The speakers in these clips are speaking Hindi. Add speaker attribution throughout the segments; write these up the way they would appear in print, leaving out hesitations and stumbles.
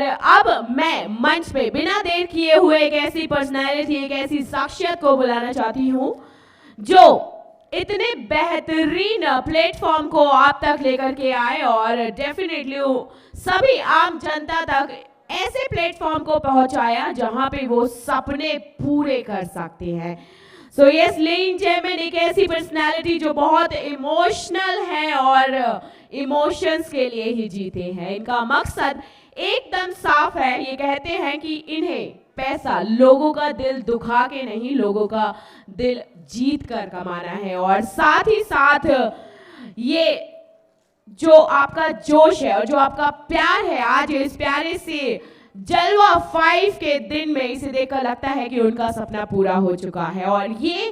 Speaker 1: और अब मैं मंच पे बिना देर किए हुए एक ऐसी पर्सनालिटी, एक ऐसी शख्सियत को बुलाना चाहती हूँ जो इतने बेहतरीन प्लेटफॉर्म को आप तक लेकर के आए और डेफिनेटली सभी आम जनता तक ऐसे प्लेटफॉर्म को पहुंचाया जहां पे वो सपने पूरे कर सकते हैं। सो यस, लेडीज चेयरमैन एक ऐसी पर्सनालिटी जो बहुत इमोशनल है और इमोशंस के लिए ही जीते हैं। इनका मकसद एकदम साफ है। ये कहते हैं कि इन्हें पैसा लोगों का दिल दुखा के नहीं, लोगों का दिल जीत कर कमाना है। और साथ ही साथ ये जो आपका जोश है और जो आपका प्यार है, आज इस प्यारे से जलवा 5 के दिन में इसे देखकर लगता है कि उनका सपना पूरा हो चुका है। और ये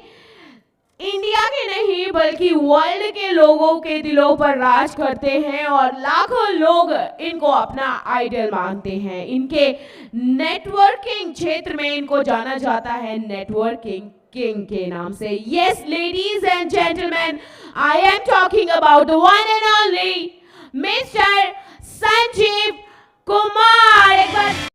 Speaker 1: इंडिया के नहीं बल्कि वर्ल्ड के लोगों के दिलों पर राज करते हैं और लाखों लोग इनको अपना आइडल मानते हैं। इनके नेटवर्किंग क्षेत्र में इनको जाना जाता है नेटवर्किंग किंग के नाम से। Yes ladies and gentleman, I am talking about the one and only mister Sanjeev Kumar. एक बार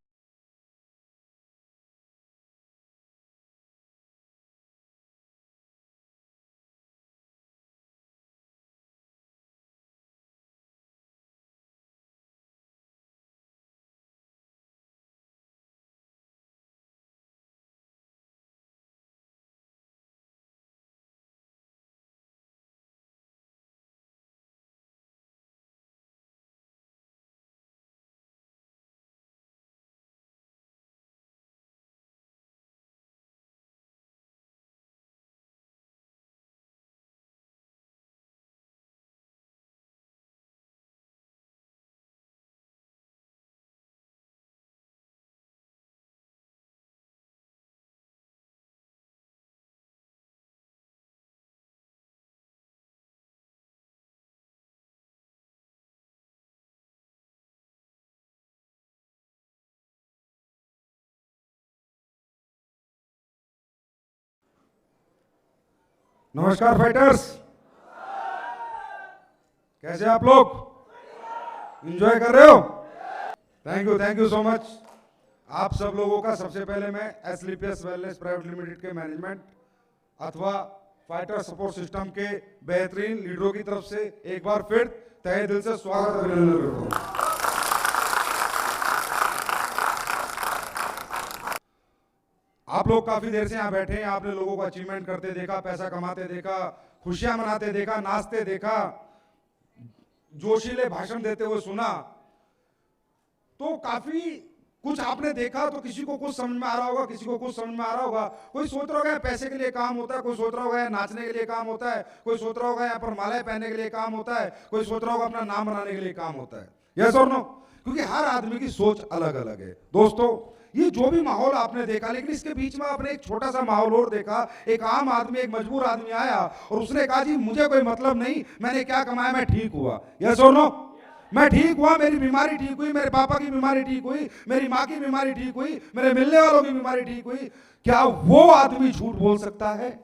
Speaker 2: नमस्कार फाइटर्स, कैसे आप लोग? एंजॉय कर रहे हो? Thank you so much. आप सब लोगों का सबसे पहले मैं एसलीपीएस वेलनेस प्राइवेट लिमिटेड के मैनेजमेंट अथवा फाइटर सपोर्ट सिस्टम के बेहतरीन लीडरों की तरफ से एक बार फिर तहे दिल से स्वागत अभिनंदन करता हूं। आप लोग काफी देर से यहाँ बैठे हैं, आपने लोगों को अचीवमेंट करते देखा, पैसा कमाते देखा, खुशियां मनाते देखा, नाचते देखा, जोशीले भाषण देते हुए सुना, तो काफी कुछ आपने देखा। तो किसी को कुछ समझ में आ रहा होगा, किसी को कुछ समझ में आ रहा होगा। कोई सोच रहा होगा पैसे के लिए काम होता है, कोई सोच रहा होगा नाचने के लिए काम होता है, कोई सोच रहा होगा यहाँ पर मालाएं पहनने के लिए काम होता है, कोई सोच रहा होगा अपना नाम बनाने के लिए काम होता है। यस और नो? क्योंकि हर आदमी की सोच अलग अलग है। दोस्तों, ये जो भी माहौल आपने देखा, लेकिन इसके बीच में आपने एक छोटा सा माहौल और देखा। एक आम आदमी, एक मजबूर आदमी आया और उसने कहा जी मुझे कोई मतलब नहीं, मैंने क्या कमाया, मैं ठीक हुआ। यस और नो? मैं ठीक हुआ, मेरी बीमारी ठीक हुई, मेरे पापा की बीमारी ठीक हुई, मेरी माँ की बीमारी ठीक हुई, मेरे मिलने वालों की बीमारी ठीक हुई। क्या वो आदमी झूठ बोल सकता है?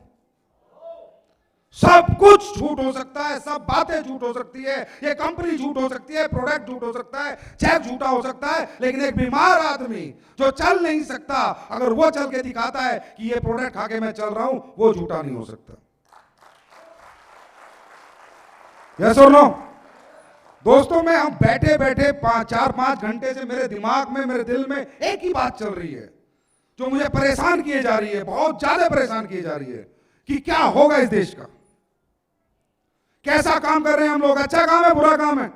Speaker 2: सब कुछ झूठ हो सकता है, सब बातें झूठ हो सकती है, ये कंपनी झूठ हो सकती है, प्रोडक्ट झूठ हो सकता है, चेक झूठा हो सकता है, लेकिन एक बीमार आदमी जो चल नहीं सकता, अगर वो चल के दिखाता है कि ये प्रोडक्ट खा के मैं चल रहा हूं, वो झूठा नहीं हो सकता। यस और नो? दोस्तों, मैं हम बैठे बैठे 4-5 घंटे से मेरे दिमाग में, मेरे दिल में एक ही बात चल रही है जो मुझे परेशान किए जा रही है, बहुत ज्यादा परेशान किए जा रही है कि क्या होगा इस देश का। कैसा काम कर रहे हैं हम लोग? अच्छा काम है, बुरा काम है?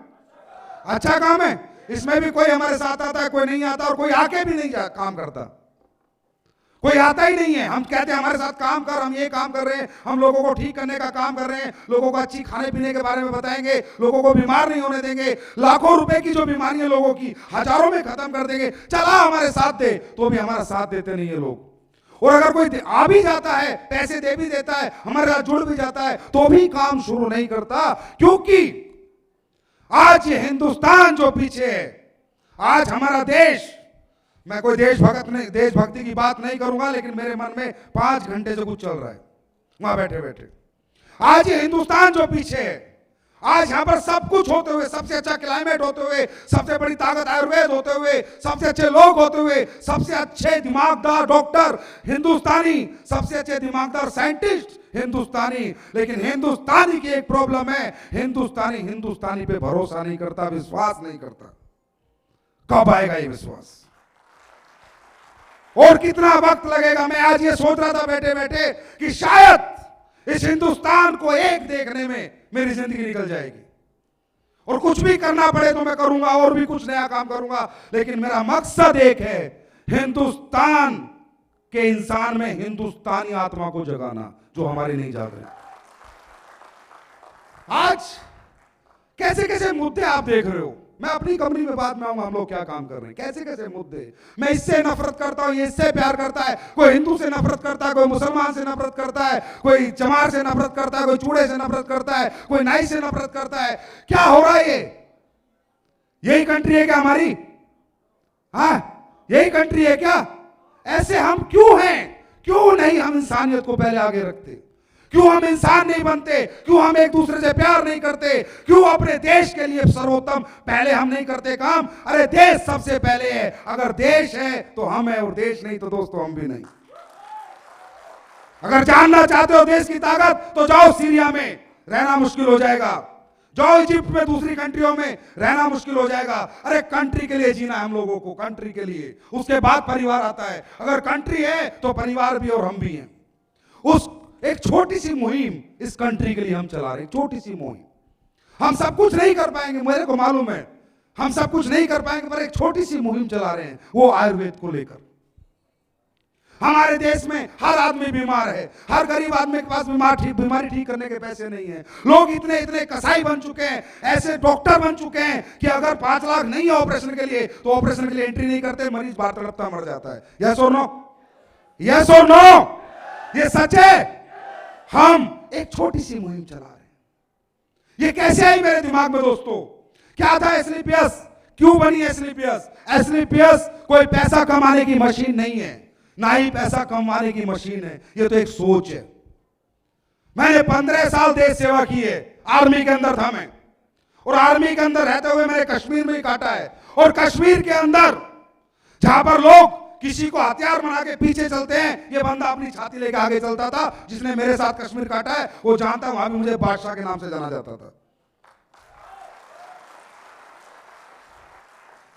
Speaker 2: अच्छा काम है। इसमें भी कोई हमारे साथ आता है, कोई नहीं आता, और कोई आके भी नहीं काम करता, कोई आता ही नहीं है। हम कहते हैं हमारे साथ काम कर, हम ये काम कर रहे हैं, हम लोगों को ठीक करने का काम कर रहे हैं, लोगों को अच्छी खाने पीने के बारे में बताएंगे, लोगों को बीमार नहीं होने देंगे, लाखों रुपए की जो बीमारियां लोगों की हजारों में खत्म कर देंगे। चला हमारे साथ दे, तो भी हमारा साथ देते नहीं है लोग। और अगर कोई आ भी जाता है, पैसे दे भी देता है, हमारे साथ जुड़ भी जाता है, तो भी काम शुरू नहीं करता। क्योंकि आज ये हिंदुस्तान जो पीछे है, आज हमारा देश, मैं कोई देशभक्ति की बात नहीं करूंगा, लेकिन मेरे मन में 5 घंटे से कुछ चल रहा है वहां बैठे बैठे। आज ये हिंदुस्तान जो पीछे है, आज यहां पर सब कुछ होते हुए, सबसे अच्छा क्लाइमेट होते हुए, सबसे बड़ी ताकत आयुर्वेद होते हुए, सबसे अच्छे लोग होते हुए, सबसे अच्छे दिमागदार डॉक्टर हिंदुस्तानी, सबसे अच्छे दिमागदार साइंटिस्ट हिंदुस्तानी, लेकिन हिंदुस्तानी की एक प्रॉब्लम है, हिंदुस्तानी पे भरोसा नहीं करता, विश्वास नहीं करता। कब आएगा ये विश्वास और कितना वक्त लगेगा? मैं आज ये सोच रहा था बैठे बैठे कि शायद इस हिंदुस्तान को एक देखने में मेरी जिंदगी निकल जाएगी, और कुछ भी करना पड़े तो मैं करूंगा, और भी कुछ नया काम करूंगा, लेकिन मेरा मकसद एक है, हिंदुस्तान के इंसान में हिंदुस्तानी आत्मा को जगाना, जो हमारी नहीं जाग रही। आज कैसे कैसे मुद्दे आप देख रहे हो, मैं अपनी कंपनी में बाद में आऊंगा, हम लोग क्या काम कर रहे हैं, कैसे कैसे मुद्दे। मैं इससे नफरत करता हूं, ये इससे प्यार करता है, कोई हिंदू से नफरत करता है, कोई मुसलमान से नफरत करता है, कोई चमार से नफरत करता है, कोई चूड़े से नफरत करता है, कोई नाई से नफरत करता है। क्या हो रहा है? यही कंट्री है क्या हमारी? हाँ, यही कंट्री है क्या? ऐसे हम क्यों हैं? क्यों नहीं हम इंसानियत को पहले आगे रखते? क्यों हम इंसान नहीं बनते? क्यों हम एक दूसरे से प्यार नहीं करते? क्यों अपने देश के लिए सर्वोत्तम पहले हम नहीं करते काम? अरे देश सबसे पहले है, अगर देश है तो हम है, और देश नहीं तो दोस्तों हम भी नहीं। अगर जानना चाहते हो देश की ताकत तो जाओ सीरिया में, रहना मुश्किल हो जाएगा। जाओ इजिप्ट में, दूसरी कंट्रियों में, रहना मुश्किल हो जाएगा। अरे कंट्री के लिए जीना हम लोगों को, कंट्री के लिए, उसके बाद परिवार आता है। अगर कंट्री है तो परिवार भी और हम भी हैं। उस एक छोटी सी मुहिम इस कंट्री के लिए हम चला रहे हैं, छोटी सी मुहिम। हम सब कुछ नहीं कर पाएंगे, मेरे को मालूम है, हम सब कुछ नहीं कर पाएंगे, पर एक छोटी सी मुहिम चला रहे हैं, वो आयुर्वेद को लेकर। हमारे देश में हर आदमी बीमार है, हर गरीब आदमी के पास बीमारी ठीक करने के पैसे नहीं है। लोग इतने इतने कसाई बन चुके हैं, ऐसे डॉक्टर बन चुके हैं कि अगर 5 लाख नहीं है ऑपरेशन के लिए तो ऑपरेशन के लिए एंट्री नहीं करते, मरीज बाहर तड़पता मर जाता है। यस और नो? यस और नो? ये सच है। हम एक छोटी सी मुहिम चला रहे हैं। ये कैसे आई मेरे दिमाग में दोस्तों? क्या था एस्क्लेपियस? क्यों बनी एस्क्लेपियस? एस्क्लेपियस कोई पैसा कमाने की मशीन नहीं है, ना ही पैसा कमाने की मशीन है, ये तो एक सोच है। मैंने 15 साल देश सेवा की है, आर्मी के अंदर था मैं, और आर्मी के अंदर रहते हुए मैंने कश्मीर में ही काटा है। और कश्मीर के अंदर जहां पर लोग किसी को हथियार बना के पीछे चलते हैं, ये बंदा अपनी छाती लेके आगे चलता था। जिसने मेरे साथ कश्मीर काटा है वो जानता, वहां भी मुझे बादशाह के नाम से जाना जाता था।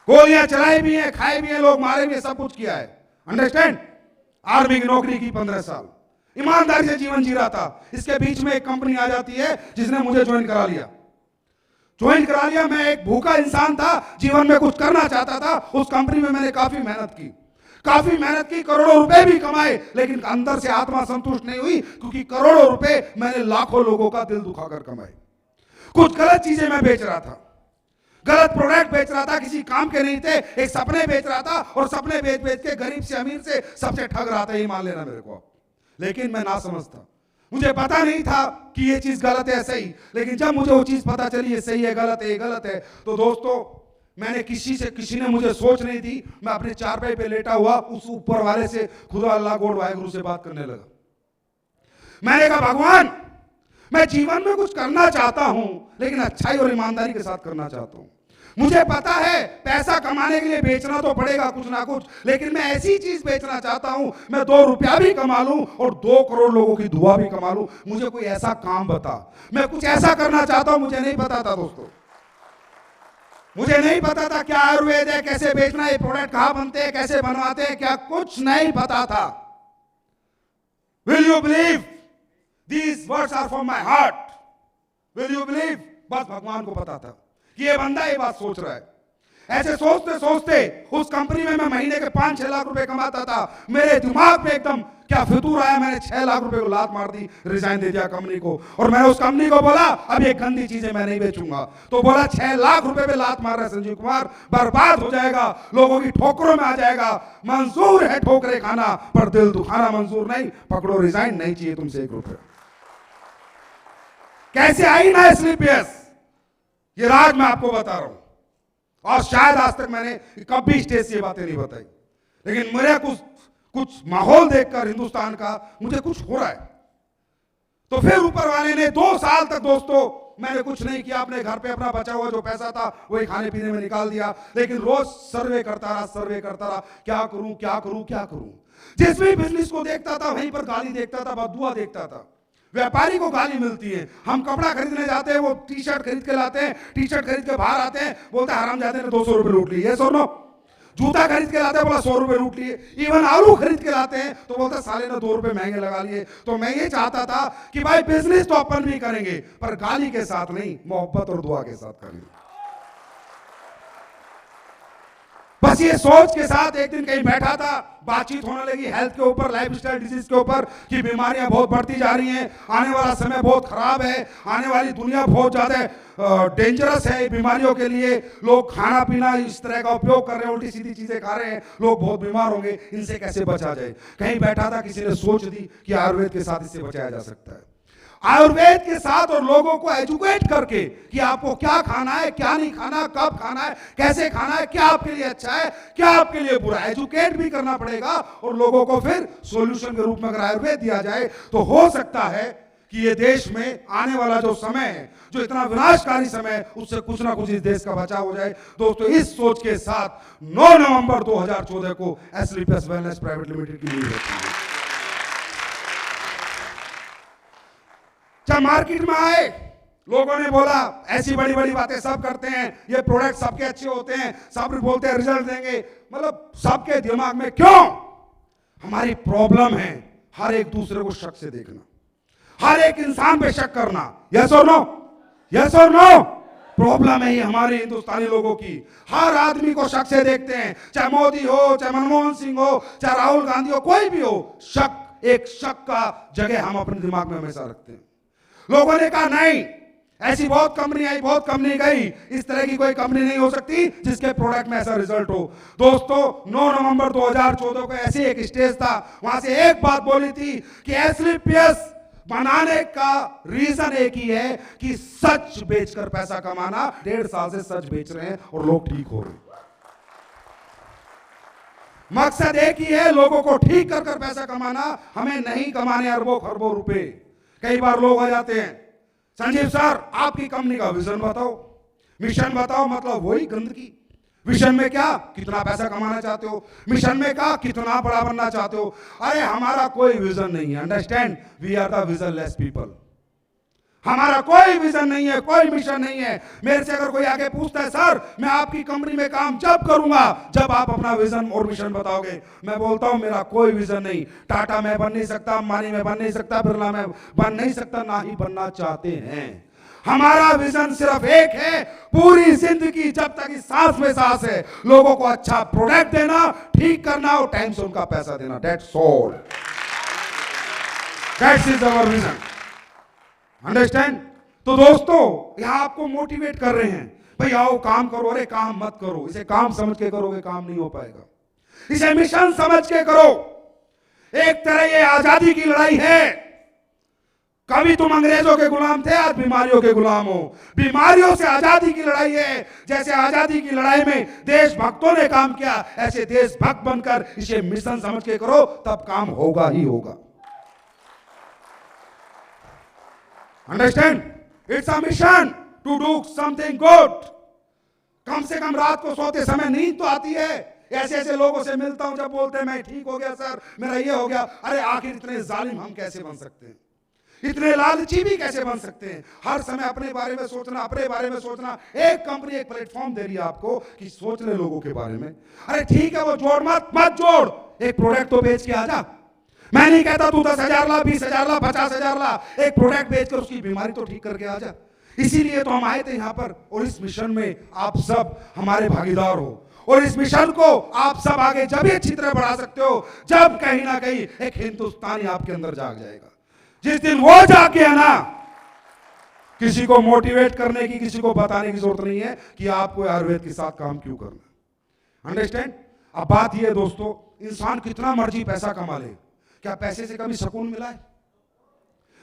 Speaker 2: गोलियां चलाई भी हैं, खाए भी हैं, लोग मारे भी हैं, सब कुछ किया है। अंडरस्टैंड? आर्मी की नौकरी की 15 साल, ईमानदारी से जीवन जी रहा था। इसके बीच में एक कंपनी आ जाती है जिसने मुझे ज्वाइन करा लिया। मैं एक भूखा इंसान था, जीवन में कुछ करना चाहता था। उस कंपनी में मैंने काफी मेहनत की, करोड़ों रुपए भी कमाए, लेकिन अंदर से आत्मा संतुष्ट नहीं हुई, क्योंकि करोड़ों रुपए मैंने लाखों लोगों का दिल दुखाकर कमाए। कुछ गलत चीजें मैं बेच रहा था, गलत प्रोडक्ट बेच रहा था, किसी काम के नहीं थे, एक सपने बेच रहा था, और सपने बेच बेच के गरीब से अमीर से सबसे ठग रहा था, ये मान लेना मेरे को। लेकिन मैं ना समझता, मुझे पता नहीं था कि ये चीज गलत है सही। लेकिन जब मुझे वो चीज पता चली ये सही है गलत है, ये गलत है, तो दोस्तों मैंने किसी ने मुझे सोच नहीं दी। मैं अपने चारपाई पे लेटा हुआ उस ऊपर वाले से, खुदा अल्लाह गॉड वाहेगुरु से बात करने लगा। मैंने कहा भगवान, मैं जीवन में कुछ करना चाहता हूं, लेकिन अच्छाई और ईमानदारी के साथ करना चाहता हूं। मुझे पता है पैसा कमाने के लिए बेचना तो पड़ेगा कुछ ना कुछ, लेकिन मैं ऐसी चीज बेचना चाहता हूं, मैं 2 रुपया भी कमा लूं और 2 करोड़ लोगों की दुआ भी कमा लूं। मुझे कोई ऐसा काम बता, मैं कुछ ऐसा करना चाहता हूं। मुझे नहीं पता था दोस्तों, मुझे नहीं पता था क्या आयुर्वेद है, कैसे बेचना है, प्रोडक्ट कहां बनते हैं, कैसे बनवाते हैं, क्या कुछ नहीं पता था। Will you believe these words are from my heart? Will you believe? बस भगवान को पता था कि ये बंदा ये बात सोच रहा है। ऐसे सोचते सोचते उस कंपनी में मैं महीने के 5-6 लाख रुपए कमाता था। मेरे दिमाग में एकदम क्या फितूर आया, मैंने 6 लाख रुपए को लात मार दी, रिजाइन दे दिया कंपनी को। और मैंने उस कंपनी को बोला अब ये गंदी चीजें मैं नहीं बेचूंगा। तो बोला 6 लाख रुपए पे लात मार रहा है संजीव कुमार, बर्बाद हो जाएगा, लोगों की ठोकरों में आ जाएगा। मंजूर है ठोकरे खाना, पर दिल दुखाना मंजूर नहीं। पकड़ो रिजाइन, नहीं चाहिए तुमसे 1 रुपया। कैसे आई ना एस्क्लेपियस, ये राज मैं आपको बता रहा हूं। और शायद आज तक मैंने कभी स्टेज से ये बातें नहीं बताई, लेकिन मेरे कुछ माहौल देखकर हिंदुस्तान का मुझे कुछ हो रहा है। तो फिर ऊपर वाले ने 2 साल साल तक दोस्तों मैंने कुछ नहीं किया, अपने घर पे अपना बचा हुआ जो पैसा था वही खाने पीने में निकाल दिया, लेकिन रोज सर्वे करता रहा, क्या करूं क्या करूं क्या करूं। जिस भी बिजनेस को देखता था वहीं पर गाली देखता था, बददुआ देखता था। व्यापारी को गाली मिलती है, हम कपड़ा खरीदने जाते हैं, वो टी शर्ट खरीद के लाते हैं, टी शर्ट खरीद के बाहर आते हैं, बोलते हैं हरामजादे ने 200 रुपए लूट लिए, सो नो। जूता खरीद के लाते हैं, बोला 100 रुपए लूट लिए। इवन आलू खरीद के लाते हैं तो बोलते साले ने 2 रुपए महंगे लगा लिए। तो मैं ये चाहता था कि भाई बिजनेस तो अपन भी करेंगे, पर गाली के साथ नहीं, मोहब्बत और दुआ के साथ करेंगे। बस ये सोच के साथ एक दिन कहीं बैठा था, बातचीत होने लगी हेल्थ के ऊपर, लाइफस्टाइल डिजीज के ऊपर, कि बीमारियां बहुत बढ़ती जा रही हैं, आने वाला समय बहुत खराब है, आने वाली दुनिया बहुत ज्यादा डेंजरस है बीमारियों के लिए। लोग खाना पीना इस तरह का उपयोग कर रहे हैं, उल्टी सीधी चीजें खा रहे हैं, लोग बहुत बीमार होंगे, इनसे कैसे बचा जाए। कहीं बैठा था, किसी ने सोच दी कि आयुर्वेद के साथ इससे बचाया जा सकता है। आयुर्वेद के साथ और लोगों को एजुकेट करके कि आपको क्या खाना है, क्या नहीं खाना, कब खाना है, कैसे खाना है, क्या आपके लिए अच्छा है, क्या आपके लिए बुरा है, एजुकेट भी करना पड़ेगा। और लोगों को फिर सॉल्यूशन के रूप में अगर आयुर्वेद दिया जाए तो हो सकता है कि ये देश में आने वाला जो समय है, जो इतना विनाशकारी समय है, उससे कुछ ना कुछ इस देश का बचाव हो जाए। दोस्तों इस सोच के साथ 9 नवंबर 2014 को एसलीपीएस वेलनेस प्राइवेट लिमिटेड की नींव रखी है। जब मार्केट में आए, लोगों ने बोला ऐसी बड़ी बड़ी बातें सब करते हैं, ये प्रोडक्ट सबके अच्छे होते हैं, सब बोलते हैं रिजल्ट देंगे, मतलब सबके दिमाग में क्यों हमारी प्रॉब्लम है हर एक दूसरे को शक से देखना, हर एक इंसान पे शक करना। यस और नो, यस और नो, प्रॉब्लम है ये हमारे हिंदुस्तानी लोगों की। हर आदमी को शक से देखते हैं, चाहे मोदी हो, चाहे मनमोहन सिंह हो, चाहे राहुल गांधी हो, कोई भी हो, शक, एक शक का जगह हम अपने दिमाग में हमेशा रखते हैं। लोगों ने कहा नहीं, ऐसी बहुत कंपनी आई, बहुत कंपनी गई, इस तरह की कोई कंपनी नहीं हो सकती जिसके प्रोडक्ट में ऐसा रिजल्ट हो। दोस्तों 9 नवंबर 2014 को ऐसे एक स्टेज था, वहां से एक बात बोली थी कि एसलीपीएस बनाने का रीजन एक ही है कि सच बेचकर पैसा कमाना। 1.5 साल से सच बेच रहे हैं और लोग ठीक हो रहे हैं। मकसद एक ही है, लोगों को ठीक कर कर पैसा कमाना, हमें नहीं कमाने अरबों खरबों रुपए। कई बार लोग आ जाते हैं, संजीव सर आपकी कंपनी का विजन बताओ, मिशन बताओ, मतलब वही गंदगी। विजन में क्या, कितना पैसा कमाना चाहते हो, मिशन में क्या, कितना बड़ा बनना चाहते हो। अरे हमारा कोई विजन नहीं है, understand, we are the visionless people. हमारा कोई विजन नहीं है, कोई मिशन नहीं है। मेरे से अगर कोई आके पूछता है सर मैं आपकी कंपनी में काम जब करूंगा जब आप अपना विजन और मिशन बताओगे, मैं बोलता हूं मेरा कोई विजन नहीं। टाटा में बन नहीं सकता, अंबानी में बन नहीं सकता, बिरला में बन नहीं सकता, ना ही बनना चाहते हैं। हमारा विजन सिर्फ एक है, पूरी जिंदगी जब तक इस सांस में सांस है, लोगों को अच्छा प्रोडक्ट देना, ठीक करना और टाइम से उनका पैसा देना। That's all, that's is our vision, understand. तो दोस्तों यहां आपको मोटिवेट कर रहे हैं, भाई आओ काम करो। अरे काम मत करो, इसे काम समझ के करोगे काम नहीं हो पाएगा, इसे मिशन समझ के करो। एक तरह ये आजादी की लड़ाई है। कभी तुम अंग्रेजों के गुलाम थे, आज बीमारियों के गुलाम हो। बीमारियों से आजादी की लड़ाई है। जैसे आजादी की लड़ाई में देशभक्तों ने काम किया, ऐसे देशभक्त बनकर इसे मिशन समझ के करो, तब काम होगा ही होगा। Understand, it's a mission to do something good. कम से कम रात को सोते समय नींद तो आती है। ऐसे ऐसे लोगों से मिलता हूं जब बोलते हैं मैं ठीक हो गया सर, मेरा ये हो गया। अरे आखिर इतने जालिम हम कैसे बन सकते हैं, इतने लालची भी कैसे बन सकते हैं। हर समय अपने बारे में सोचना, अपने बारे में सोचना। एक कंपनी एक प्लेटफॉर्म दे रही है आपको कि सोच ले लोगों के बारे में। अरे ठीक है वो जोड़ मत जोड़, एक प्रोडक्ट तो बेच के आ जा। मैं नहीं कहता तू 10,000 ला, 20,000 ला, 50,000 ला, एक प्रोडक्ट बेचकर उसकी बीमारी तो ठीक करके आ जा। इसीलिए तो हम आए थे यहाँ पर, और इस मिशन में आप सब हमारे भागीदार हो। और इस मिशन को आप सब आगे जब ही अच्छी तरह बढ़ा सकते हो जब कहीं ना कहीं एक हिंदुस्तानी आपके अंदर जाग जाएगा। जिस दिन वो जाग गया ना, किसी को मोटिवेट करने की, किसी को बताने की जरूरत नहीं है कि आपको आयुर्वेद के साथ काम क्यों करना। अंडरस्टैंड। अब बात यह है दोस्तों, इंसान कितना मर्जी पैसा कमा ले, क्या पैसे से कभी सुकून मिला है?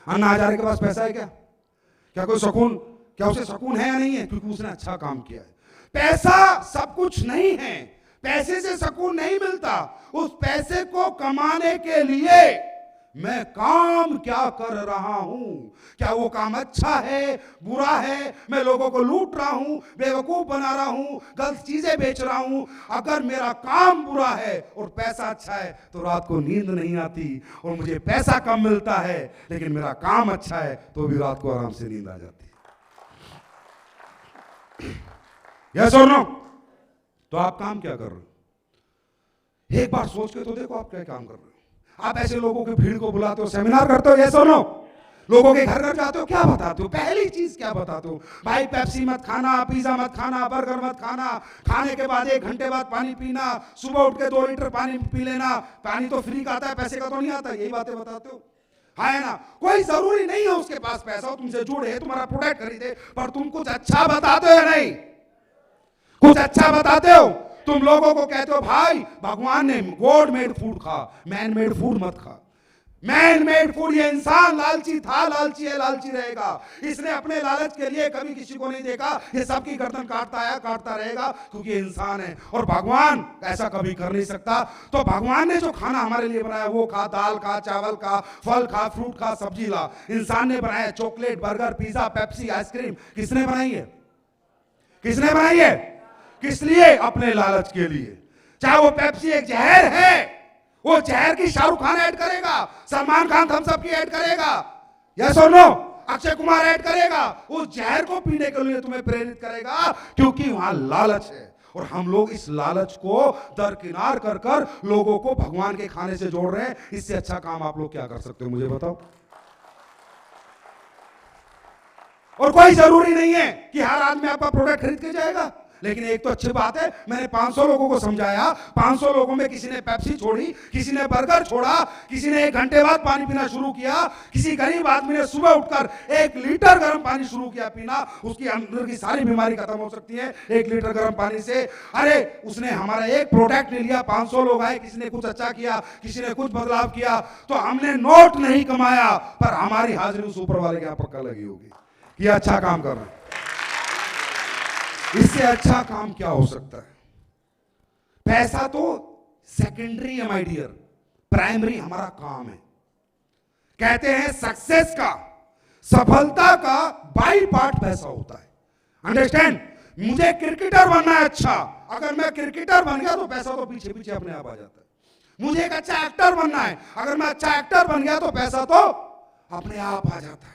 Speaker 2: अन्ना हजारे के पास पैसा है क्या कोई सुकून, क्या उसे सुकून है या नहीं है? क्योंकि उसने अच्छा काम किया है। पैसा सब कुछ नहीं है, पैसे से सुकून नहीं मिलता। उस पैसे को कमाने के लिए मैं काम क्या कर रहा हूं, क्या वो काम अच्छा है बुरा है, मैं लोगों को लूट रहा हूं, बेवकूफ बना रहा हूं, गलत चीजें बेच रहा हूं। अगर मेरा काम बुरा है और पैसा अच्छा है तो रात को नींद नहीं आती और मुझे पैसा कम मिलता है, लेकिन मेरा काम अच्छा है तो भी रात को आराम से नींद आ जाती है। यस और नो? तो आप काम क्या कर रहे हो? एक बार सोच के तो देखो आप क्या काम कर रहे हो। आप ऐसे लोगों की भीड़ को बुलाते हो, सेमिनार करते हो, ये सुनो, लोगों के घर घर जाते हो, क्या बताते हो? पहली चीज क्या बताते हो? भाई पेप्सी मत खाना, पिज्जा मत खाना, बर्गर मत खाना, खाने के बाद 1 घंटे बाद पानी पीना, सुबह उठ के 2 लीटर पानी पी लेना, पानी तो फ्री का आता है, पैसे का तो नहीं आता। यही बातें बताते हो, है ना? कोई जरूरी नहीं है उसके पास पैसा हो, तुमसे जुड़े, तुम्हारा प्रोडक्ट खरीदे, पर तुम कुछ अच्छा बताते हो या नहीं? कुछ अच्छा बताते हो। तुम लोगों को कहते हो भाई भगवान ने गॉड मेड फूड खा, मैन मेड फूड मत खा। मैन मेड फूड, ये इंसान लालची था, लालची है, लालची रहेगा। इसने अपने लालच के लिए कभी किसी को नहीं देखा, ये सबकी गर्दन काटता आया, काटता रहेगा, क्योंकि इंसान है। और भगवान ऐसा कभी कर नहीं सकता। तो भगवान ने जो खाना हमारे लिए बनाया वो खा, दाल खा, चावल खा, फल खा, फ्रूट खा, सब्जी ला। इंसान ने बनाया chocolate, burger, pizza, Pepsi, ice cream. किसने बनाई है? किसने बनाई है? किस लिए? अपने लालच के लिए। चाहे वो पेप्सी एक जहर है, वो जहर की शाहरुख खान ऐड करेगा, सलमान खान थम्स अप की ऐड करेगा, यस और नो, अक्षय कुमार ऐड करेगा, उस जहर को पीने के लिए तुम्हें प्रेरित करेगा, क्योंकि वहां लालच है। और हम लोग इस लालच को दरकिनार कर कर लोगों को भगवान के खाने से जोड़ रहे हैं। इससे अच्छा काम आप लोग क्या कर सकते हो, मुझे बताओ। और कोई जरूरी नहीं है कि हर आदमी आपका प्रोडक्ट खरीद के जाएगा, लेकिन एक तो अच्छी बात है, मैंने 500 लोगों को समझाया। 500 लोगों में किसी ने पेप्सी छोड़ी, किसी ने बर्गर छोड़ा, किसी ने 1 घंटे बाद पानी पीना शुरू किया, किसी गरीब आदमी ने सुबह उठकर 1 लीटर गर्म पानी शुरू किया पीना। उसकी अंदर की सारी बीमारी खत्म हो सकती है 1 लीटर गर्म पानी से। अरे उसने हमारा एक प्रोडक्ट ले लिया, 500 लोग आए, किसी ने कुछ अच्छा किया, किसी ने कुछ बदलाव किया, तो हमने नोट नहीं कमाया, पर हमारी हाजिरी उस ऊपर वाले के यहाँ पक्का लगी होगी कि अच्छा काम कर रहे हैं। इससे अच्छा काम क्या हो सकता है? पैसा तो सेकेंडरी है माय डियर, प्राइमरी हमारा काम है। कहते हैं सक्सेस का, सफलता का बाई पार्ट पैसा होता है। अंडरस्टैंड? मुझे क्रिकेटर बनना है, अच्छा, अगर मैं क्रिकेटर बन गया तो पैसा तो पीछे पीछे अपने आप आ जाता है। मुझे एक अच्छा एक्टर बनना है, अगर मैं अच्छा एक्टर बन गया तो पैसा तो अपने आप आ जाता है।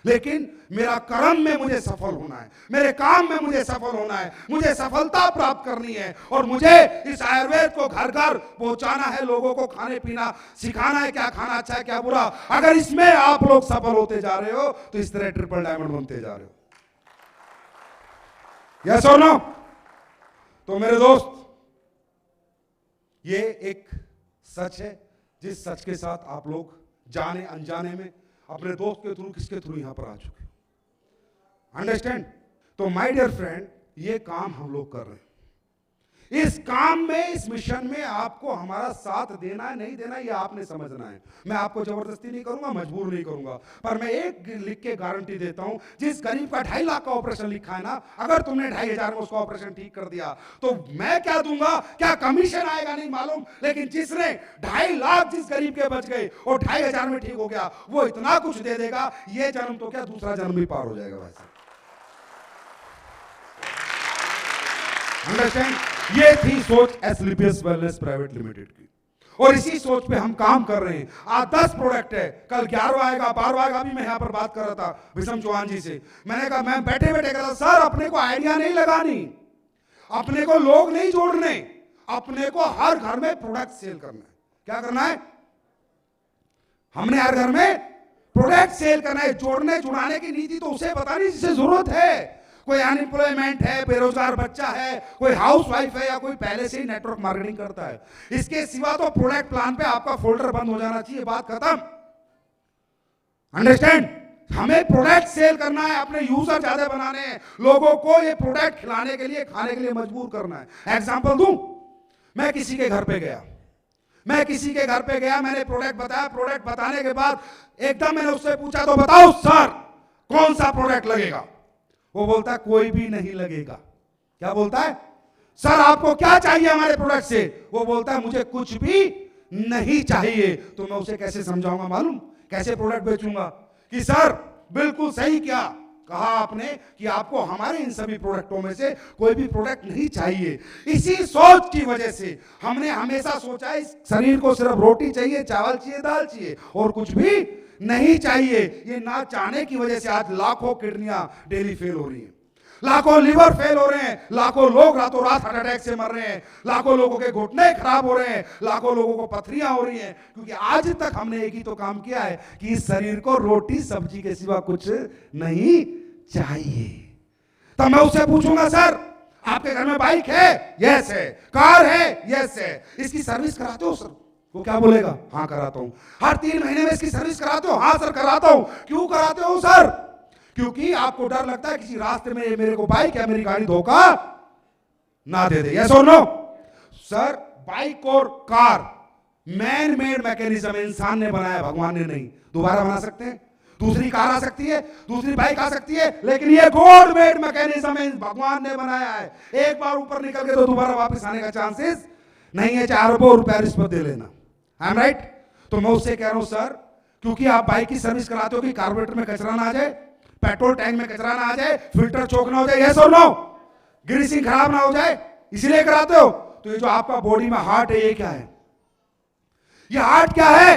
Speaker 2: लेकिन मेरा कर्म में मुझे सफल होना है, मेरे काम में मुझे सफल होना है, मुझे सफलता प्राप्त करनी है, और मुझे इस आयुर्वेद को घर घर पहुंचाना है, लोगों को खाने पीना सिखाना है, क्या खाना अच्छा है क्या बुरा। अगर इसमें आप लोग सफल होते जा रहे हो तो इस तरह ट्रिपल डायमंड बनते जा रहे हो। यस और नो? तो मेरे दोस्त, ये एक सच है जिस सच के साथ आप लोग जाने अनजाने में अपने दोस्त के थ्रू, किसके थ्रू यहां पर आ चुके हो। अंडरस्टैंड? तो माय डियर फ्रेंड, ये काम हम लोग कर रहे हैं। इस काम में, इस मिशन में आपको हमारा साथ देना है नहीं देना, ये आपने समझना है। मैं आपको जबरदस्ती नहीं करूंगा, मजबूर नहीं करूंगा, पर मैं एक लिख के गारंटी देता हूं, जिस गरीब का 2.5 लाख का ऑपरेशन लिखा है ना, अगर तुमने 2,500 में उसका ऑपरेशन ठीक कर दिया तो मैं क्या दूंगा, क्या कमीशन आएगा नहीं मालूम, लेकिन जिसने 2.5 लाख जिस गरीब के बच गए और 2,500 में ठीक हो गया, वो इतना कुछ दे देगा, ये जन्म तो क्या दूसरा जन्म भी पार हो जाएगा वैसे। अंडरस्टैंड? ये थी सोच एस्क्लेपियस वेलनेस प्राइवेट लिमिटेड की, और इसी सोच पे हम काम कर रहे हैं। आज 10 प्रोडक्ट है, कल 11वां आएगा, 12वां आएगा। अभी मैं यहां पर बात कर रहा था विषम चौहान जी से, मैंने कहा, मैं बैठे बैठे कहा सर अपने को आइडिया नहीं लगानी, अपने को लोग नहीं जोड़ने, अपने को हर घर में प्रोडक्ट सेल करना है। क्या करना है? हमने हर घर में प्रोडक्ट सेल करना है। जोड़ने जुड़ाने की नीति तो उसे बतानी जिसे जरूरत है। कोई अनएम्प्लॉयमेंट है, बेरोजगार बच्चा है, कोई हाउस वाइफ है, या कोई पहले से ही नेटवर्क मार्केटिंग करता है। इसके सिवा तो प्रोडक्ट प्लान पे आपका फोल्डर बंद हो जाना चाहिए, बात खत्म। अंडरस्टैंड? हमें प्रोडक्ट सेल करना है, अपने यूजर ज्यादा बनाने हैं, लोगों को ये प्रोडक्ट खिलाने के लिए, खाने के लिए मजबूर करना है। एग्जांपल दूं, मैं किसी के घर पे गया, मैंने प्रोडक्ट बताया। प्रोडक्ट बताने के बाद एकदम मैंने उससे पूछा, तो बताओ सर कौन सा प्रोडक्ट लगेगा? वो बोलता है कोई भी नहीं लगेगा। क्या बोलता है? सर आपको क्या चाहिए हमारे प्रोडक्ट से? वो बोलता है मुझे कुछ भी नहीं चाहिए तो मैं उसे कैसे समझाऊंगा मालूम, कैसे प्रोडक्ट बेचूंगा कि सर बिल्कुल सही क्या कहा आपने कि आपको हमारे इन सभी प्रोडक्टों में से कोई भी प्रोडक्ट नहीं चाहिए। इसी सोच की वजह से हमने हमेशा सोचा इस शरीर को सिर्फ रोटी चाहिए, चावल चाहिए, दाल चाहिए और कुछ भी नहीं चाहिए। ये ना चाहने की वजह से आज लाखों किडनियां डेली फेल हो रही हैं, लाखों लिवर फेल हो रहे हैं, लाखों लोग रातों रात हार्ट अटैक से मर रहे हैं, लाखों लोगों के घुटने खराब हो रहे हैं, लाखों लोगों को पथरियां हो रही हैं, क्योंकि आज तक हमने एक ही तो काम किया है कि इस शरीर को रोटी सब्जी के सिवा कुछ नहीं चाहिए। तब मैं उससे पूछूंगा सर आपके घर में बाइक है? यस है। कार है? यस है। इसकी सर्विस कराते हो सर? वो क्या बोलेगा? हाँ कराता हूं। हर 3 महीने में इसकी सर्विस कराते हो? हाँ सर कराता हूं। क्यों कराते हो सर? क्योंकि आपको डर लगता है किसी रास्ते में मेरे को बाइक या मेरी गाड़ी धोखा ना दे दे। यस और नो? सर बाइक और कार मैन मेड मैकेनिज्म, इंसान ने बनाया, भगवान ने नहीं। दोबारा बना सकते हैं, दूसरी कार आ सकती है, दूसरी बाइक आ सकती है, लेकिन ये गॉड मेड मैकेनिज्म है, भगवान ने बनाया है। एक बार ऊपर निकल के तो दोबारा वापस आने का चांसेस नहीं है, 4 अरबों रुपया रिश्वत दे लेना। I am right? तो मैं उससे कह रहा हूं सर क्योंकि आप बाइक की सर्विस कराते हो कि कार्बोरेटर में कचरा ना आ जाए, पेट्रोल टैंक में कचरा ना आ जाए, फिल्टर चोक ना हो जाए, यस और नो? ग्रीसिंग खराब ना हो जाए, इसीलिए कराते हो। तो ये जो आपका बॉडी में हार्ट है, ये क्या है? ये हार्ट क्या है?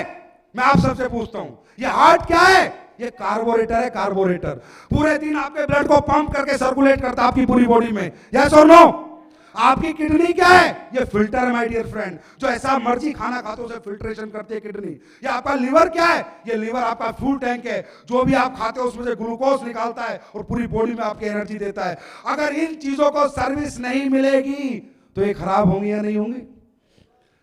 Speaker 2: मैं आप सबसे पूछता हूं, ये हार्ट क्या है? ये कार्बोरेटर है, कार्बोरेटर। पूरे दिन आपके ब्लड को पंप करके सर्कुलेट करता है आपकी पूरी बॉडी में, यस और नो? आपकी किडनी क्या है? ये फिल्टर है माय डियर फ्रेंड, जो ऐसा मर्जी खाना खाते हो उसे फिल्ट्रेशन करती है किडनी। ये आपका लिवर क्या है? ये लिवर आपका फ्यूल टैंक है, जो भी आप खाते हो उसमें से ग्लूकोज निकालता है और पूरी बॉडी में आपकी एनर्जी देता है। अगर इन चीजों को सर्विस नहीं मिलेगी तो ये खराब होंगी या नहीं होंगी?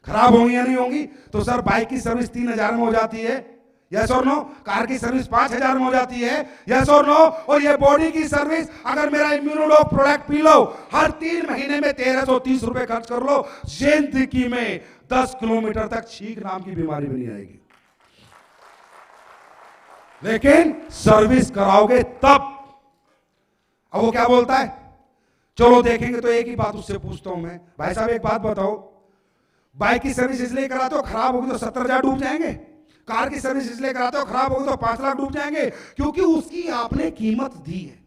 Speaker 2: खराब होंगी या नहीं होंगी? तो सर बाइक की सर्विस 3000 में हो जाती है, यस और नो? कार की सर्विस 5000 में हो जाती है, यस और नो? और ये बॉडी की सर्विस अगर मेरा इम्यूनोलॉग प्रोडक्ट पी लो, हर 3 महीने में 1330 रुपए खर्च कर लो, जिंदगी में 10 किलोमीटर तक छींक नाम की बीमारी भी नहीं आएगी। लेकिन सर्विस कराओगे तब। अब वो क्या बोलता है? चलो देखेंगे। तो एक ही बात उससे पूछता हूं मैं, भाई साहब एक बात बताओ, बाइक की सर्विस इसलिए कराते हो खराब होगी तो 70,000 डूब जाएंगे, कार की सर्विस इसलिए कराते हो खराब होगी तो 5 लाख डूब जाएंगे, क्योंकि उसकी आपने कीमत दी है।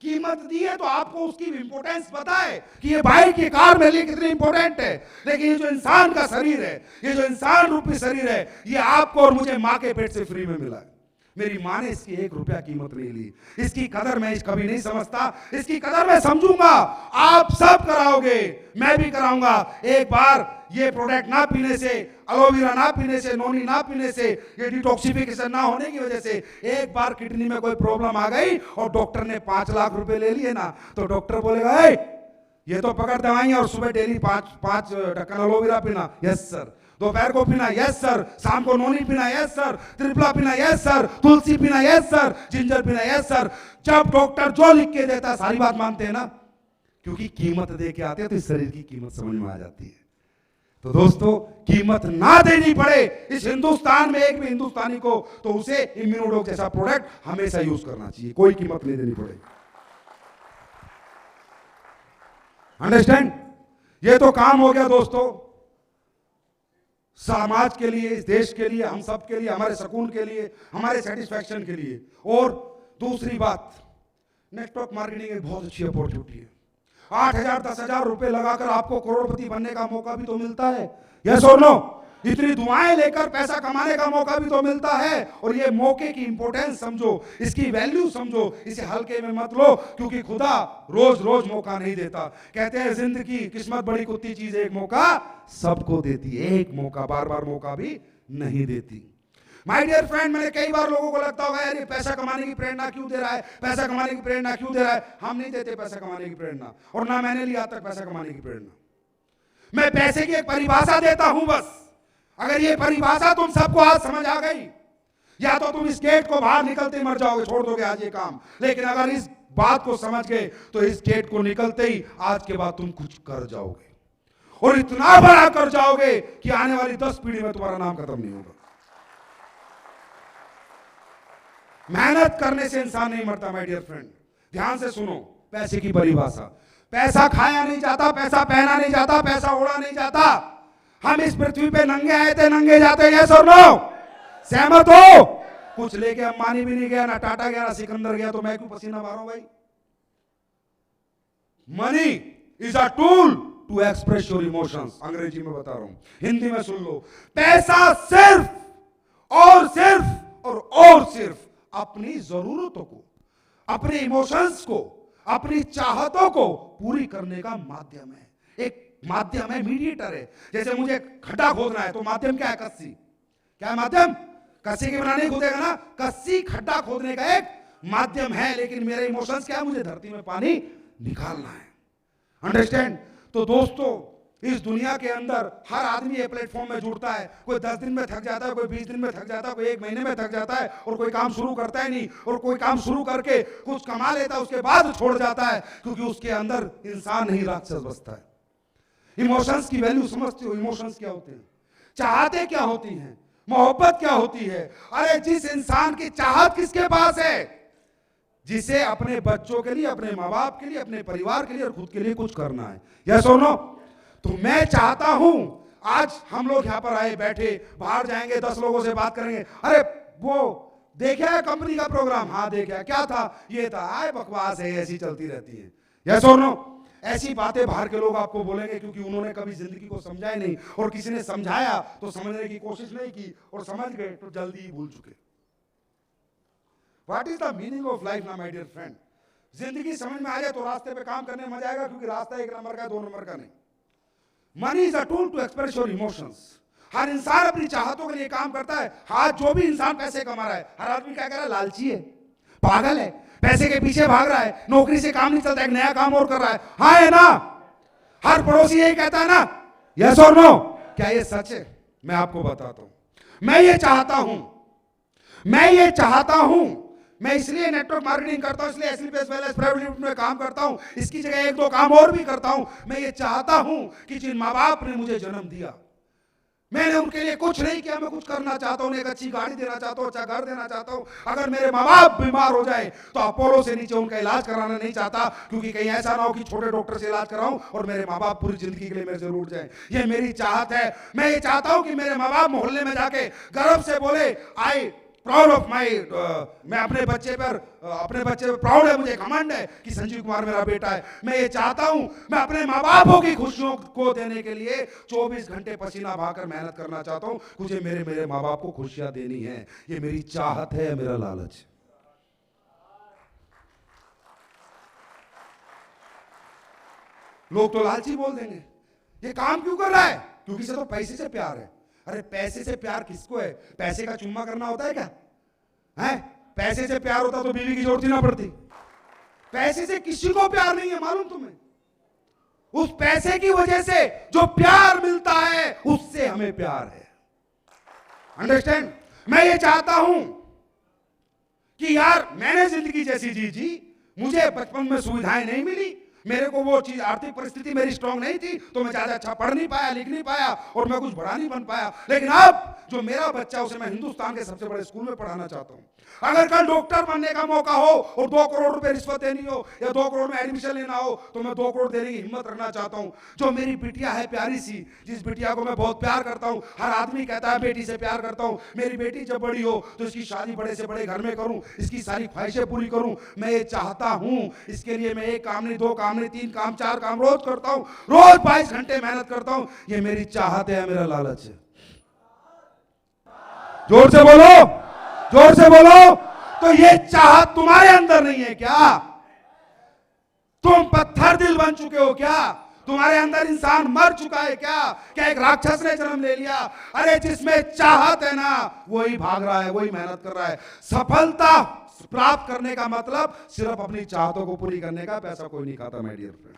Speaker 2: कीमत दी है तो आपको उसकी इंपोर्टेंस पता है कि ये बाइक ये कार मेरे लिए कितनी इंपॉर्टेंट है। लेकिन ये जो इंसान का शरीर है, ये जो इंसान रूपी शरीर है, ये आपको और मुझे मां के पेट से फ्री में मिला है। मेरी मां ने इसकी 1 रुपया कीमत नहीं ली। इसकी कदर मैं कभी नहीं समझता, इसकी कदर मैं समझूंगा। आप सब कराओगे, मैं भी कराऊंगा। एक बार ये प्रोडक्ट ना पीने से, एलोवेरा ना पीने से, नोनी ना पीने से, ये डिटॉक्सिफिकेशन ना होने की वजह से एक बार किडनी में कोई प्रॉब्लम आ गई और डॉक्टर ने 5 लाख रुपए ले लिए ना, तो डॉक्टर बोलेगा ये तो पकड़ दवाई और सुबह डेली 5 ढक्कन एलोवेरा पीना, यस सर। दोपहर को पीना, यस सर। शाम को नोनी पीना, यस सर। त्रिफला पीना, यस सर। तुलसी पीना, यस सर। जिंजर पीना, यस सर। जब डॉक्टर जो लिख के देता है सारी बात मानते हैं ना, क्योंकि कीमत दे के आते हैं तो इस शरीर की कीमत समझ में आ जाती है। तो दोस्तों कीमत ना देनी पड़े इस हिंदुस्तान में एक भी हिंदुस्तानी को, तो उसे इम्यूनोडॉक जैसा प्रोडक्ट हमेशा यूज करना चाहिए, कोई कीमत नहीं देनी पड़ेगी। अंडरस्टैंड? ये तो काम हो गया दोस्तों समाज के लिए, इस देश के लिए, हम सब के लिए, हमारे सुकून के लिए, हमारे सेटिस्फैक्शन के लिए। और दूसरी बात, नेटवर्क मार्केटिंग एक बहुत अच्छी अपॉर्चुनिटी है। 8,000 10,000 रुपए लगाकर आपको करोड़पति बनने का मौका भी तो मिलता है, यस और नो? इतनी दुआएं लेकर पैसा कमाने का मौका भी तो मिलता है। और ये मौके की इंपॉर्टेंस समझो, इसकी वैल्यू समझो, इसे हल्के में मत लो, क्योंकि खुदा रोज रोज मौका नहीं देता। कहते हैं जिंदगी किस्मत बड़ी कुत्ती चीज, एक मौका सबको देती है, एक मौका, बार बार मौका भी नहीं देती। माय डियर फ्रेंड, मैंने कई बार लोगों को लगता होगा यार ये पैसा कमाने की प्रेरणा क्यों दे रहा है, पैसा कमाने की प्रेरणा क्यों दे रहा है। हम नहीं देते पैसा कमाने की प्रेरणा, और ना मैंने लिया तक पैसा कमाने की प्रेरणा। मैं पैसे की एक परिभाषा देता हूं बस। अगर ये परिभाषा तुम सबको आज समझ आ गई, या तो तुम इस गेट को बाहर निकलते मर जाओगे, छोड़ दोगे आज ये काम। लेकिन अगर इस बात को समझ गए तो इस गेट को निकलते ही आज के बाद तुम कुछ कर जाओगे, और इतना बड़ा कर जाओगे कि आने वाली 10 पीढ़ी में तुम्हारा नाम खत्म नहीं होगा। मेहनत करने से इंसान नहीं मरता माय डियर फ्रेंड। ध्यान से सुनो पैसे की परिभाषा। पैसा खाया नहीं जाता, पैसा पहना नहीं जाता, पैसा ओढ़ा नहीं जाता। हम इस पृथ्वी पे नंगे आए थे, नंगे जाते हैं, यस और नो? सहमत हो? कुछ लेके अंबानी भी नहीं गया, ना टाटा गया, ना सिकंदर गया, तो मैं क्यों पसीना मारूं भाई? Money is a tool to express your emotions. Angrezi में बता रहा हूं, हिंदी में सुन लो। पैसा सिर्फ और सिर्फ अपनी जरूरतों को, अपने इमोशंस को, अपनी चाहतों को पूरी करने का माध्यम है। एक माध्यम है, मीडिएटर है। जैसे मुझे खड्डा खोदना है तो माध्यम क्या है? कस्सी। क्या है माध्यम? कस्सी के बिना नहीं खोदेगा ना। कस्सी खड्डा खोदने का एक माध्यम है, लेकिन मेरे इमोशंस क्या है? मुझे धरती में पानी निकालना है। अंडरस्टैंड? तो दोस्तों, इस दुनिया के अंदर हर आदमी ये प्लेटफॉर्म में जुड़ता है। कोई 10 दिन में थक जाता है, कोई 20 दिन में थक जाता है, कोई 1 महीने में थक जाता है, और कोई काम शुरू करता है नहीं, और कोई काम शुरू करके कुछ कमा लेता है, उसके बाद छोड़ जाता है, क्योंकि उसके अंदर इंसान नहीं राक्षस बसता है। इमोशंस की वैल्यू समझते हो? इमोशंस क्या होते हैं? चाहते क्या होती हैं? मोहब्बत क्या होती है? अरे जिस इंसान की चाहत किसके पास है? जिसे अपने बच्चों के लिए, अपने माँ बाप के लिए, अपने परिवार के लिए और खुद के लिए कुछ करना है। यस और नो? तो मैं चाहता हूं, आज हम लोग यहां पर आए, बैठे, बाहर जाएंगे, 10 लोगों से बात करेंगे। अरे वो देखा है कंपनी का प्रोग्राम? हाँ देखा। क्या था? ये था। आए बकवास है, ऐसी चलती रहती है। यस और नो? ऐसी बातें बाहर के लोग आपको बोलेंगे, क्योंकि उन्होंने कभी जिंदगी को समझा ही नहीं, और किसी ने समझाया तो समझने की कोशिश नहीं की, और समझ गए तो जल्दी ही भूल चुके। What is the meaning of life ना माय डियर फ्रेंड? जिंदगी समझ में आ जाए तो रास्ते पे काम करने में मजा आएगा, क्योंकि रास्ता 1 नंबर का, 2 नंबर का नहीं। Money is a tool to express your emotions. हर इंसान अपनी चाहतों के लिए काम करता है। आज जो भी इंसान पैसे कमा रहा है, हर आदमी क्या कर रहा है? लालची है, पागल है, पैसे के पीछे भाग रहा है, नौकरी से काम नहीं चलता, एक नया काम और कर रहा है। हाँ है ना? हर पड़ोसी यही कहता है ना? यस और नो? क्या ये सच है? मैं आपको बताता हूं। मैं ये चाहता हूं, मैं इसलिए नेटवर्क मार्केटिंग करता हूं, इसलिए एसलीपीएस वेलनेस प्राइवेट लिमिटेड में काम करता हूं, इसकी जगह 1-2 काम और भी करता हूं। मैं ये चाहता हूं कि जिन माँ बाप ने मुझे जन्म दिया, मैंने उनके लिए कुछ नहीं किया, मैं कुछ करना चाहता हूं, एक अच्छी गाड़ी देना चाहता हूं, अच्छा घर देना चाहता हूं। अगर मेरे माँ बाप बीमार हो जाए तो अपोलो से नीचे उनका इलाज कराना नहीं चाहता, क्योंकि कहीं ऐसा ना हो कि छोटे डॉक्टर से इलाज कराऊं और मेरे माँ बाप पूरी जिंदगी के लिए मेरे से रूठ जाए। ये मेरी चाहत है। मैं ये चाहता हूं कि मेरे माँ बाप मोहल्ले में जाके गर्व से बोले, आई प्राउड ऑफ माई, मैं अपने बच्चे पर प्राउड है, मुझे घमंड है कि संजीव कुमार मेरा बेटा है। मैं ये चाहता हूं, मैं अपने माँ बापों की खुशियों को देने के लिए 24 घंटे पसीना बहाकर मेहनत करना चाहता हूं। मुझे मेरे माँ बाप को खुशियां देनी है। ये मेरी चाहत है, मेरा लालच। लोग तो लालची बोल देंगे, ये काम क्यों कर रहा है? क्योंकि इसे तो पैसे से प्यार है। अरे पैसे से प्यार किसको है? पैसे का चुम्मा करना होता है क्या? है? पैसे से प्यार होता तो बीवी की जरूरत ही ना पड़ती। पैसे से किसी को प्यार नहीं है, मालूम तुम्हें? उस पैसे की वजह से जो प्यार मिलता है, उससे हमें प्यार है। अंडरस्टैंड? मैं ये चाहता हूं कि यार मैंने जिंदगी जैसी जी, मुझे बचपन में सुविधाएं नहीं मिली, मेरे को वो चीज, आर्थिक परिस्थिति मेरी स्ट्रांग नहीं थी, तो मैं ज्यादा अच्छा पढ़ नहीं पाया, लिख नहीं पाया, और मैं कुछ बड़ा नहीं बन पाया। लेकिन अब जो मेरा बच्चा, उसे मैं हिंदुस्तान के सबसे बड़े स्कूल में पढ़ाना चाहता हूं। अगर कल डॉक्टर बनने का मौका हो और 2 करोड़ रुपए रिश्वत देनी हो, या 2 करोड़ में एडमिशन लेना हो, तो मैं 2 करोड़ देने की हिम्मत रखना चाहता हूं। जो मेरी बिटिया है प्यारी सी, जिस बिटिया को मैं बहुत प्यार करता हूं, हर आदमी कहता है बेटी से प्यार करता हूं, मेरी बेटी जब बड़ी हो तो इसकी शादी बड़े से बड़े घर में करूं, इसकी सारी ख्वाहिशें पूरी करूं। मैं ये चाहता हूं। इसके लिए मैं 1 काम नहीं, 2 काम नहीं, 3 काम, 4 काम रोज करता हूं, रोज 22 घंटे मेहनत करता हूं। ये मेरी चाहत है, मेरा लालच है। जोर से बोलो, जोर से बोलो। तो ये चाहत तुम्हारे अंदर नहीं है क्या? तुम पत्थर दिल बन चुके हो क्या? तुम्हारे अंदर इंसान मर चुका है क्या? क्या एक राक्षस ने जन्म ले लिया? अरे जिसमें चाहत है ना, वही भाग रहा है, वही मेहनत कर रहा है। सफलता प्राप्त करने का मतलब सिर्फ अपनी चाहतों को पूरी करने का। पैसा कोई नहीं खाता माय डियर फ्रेंड।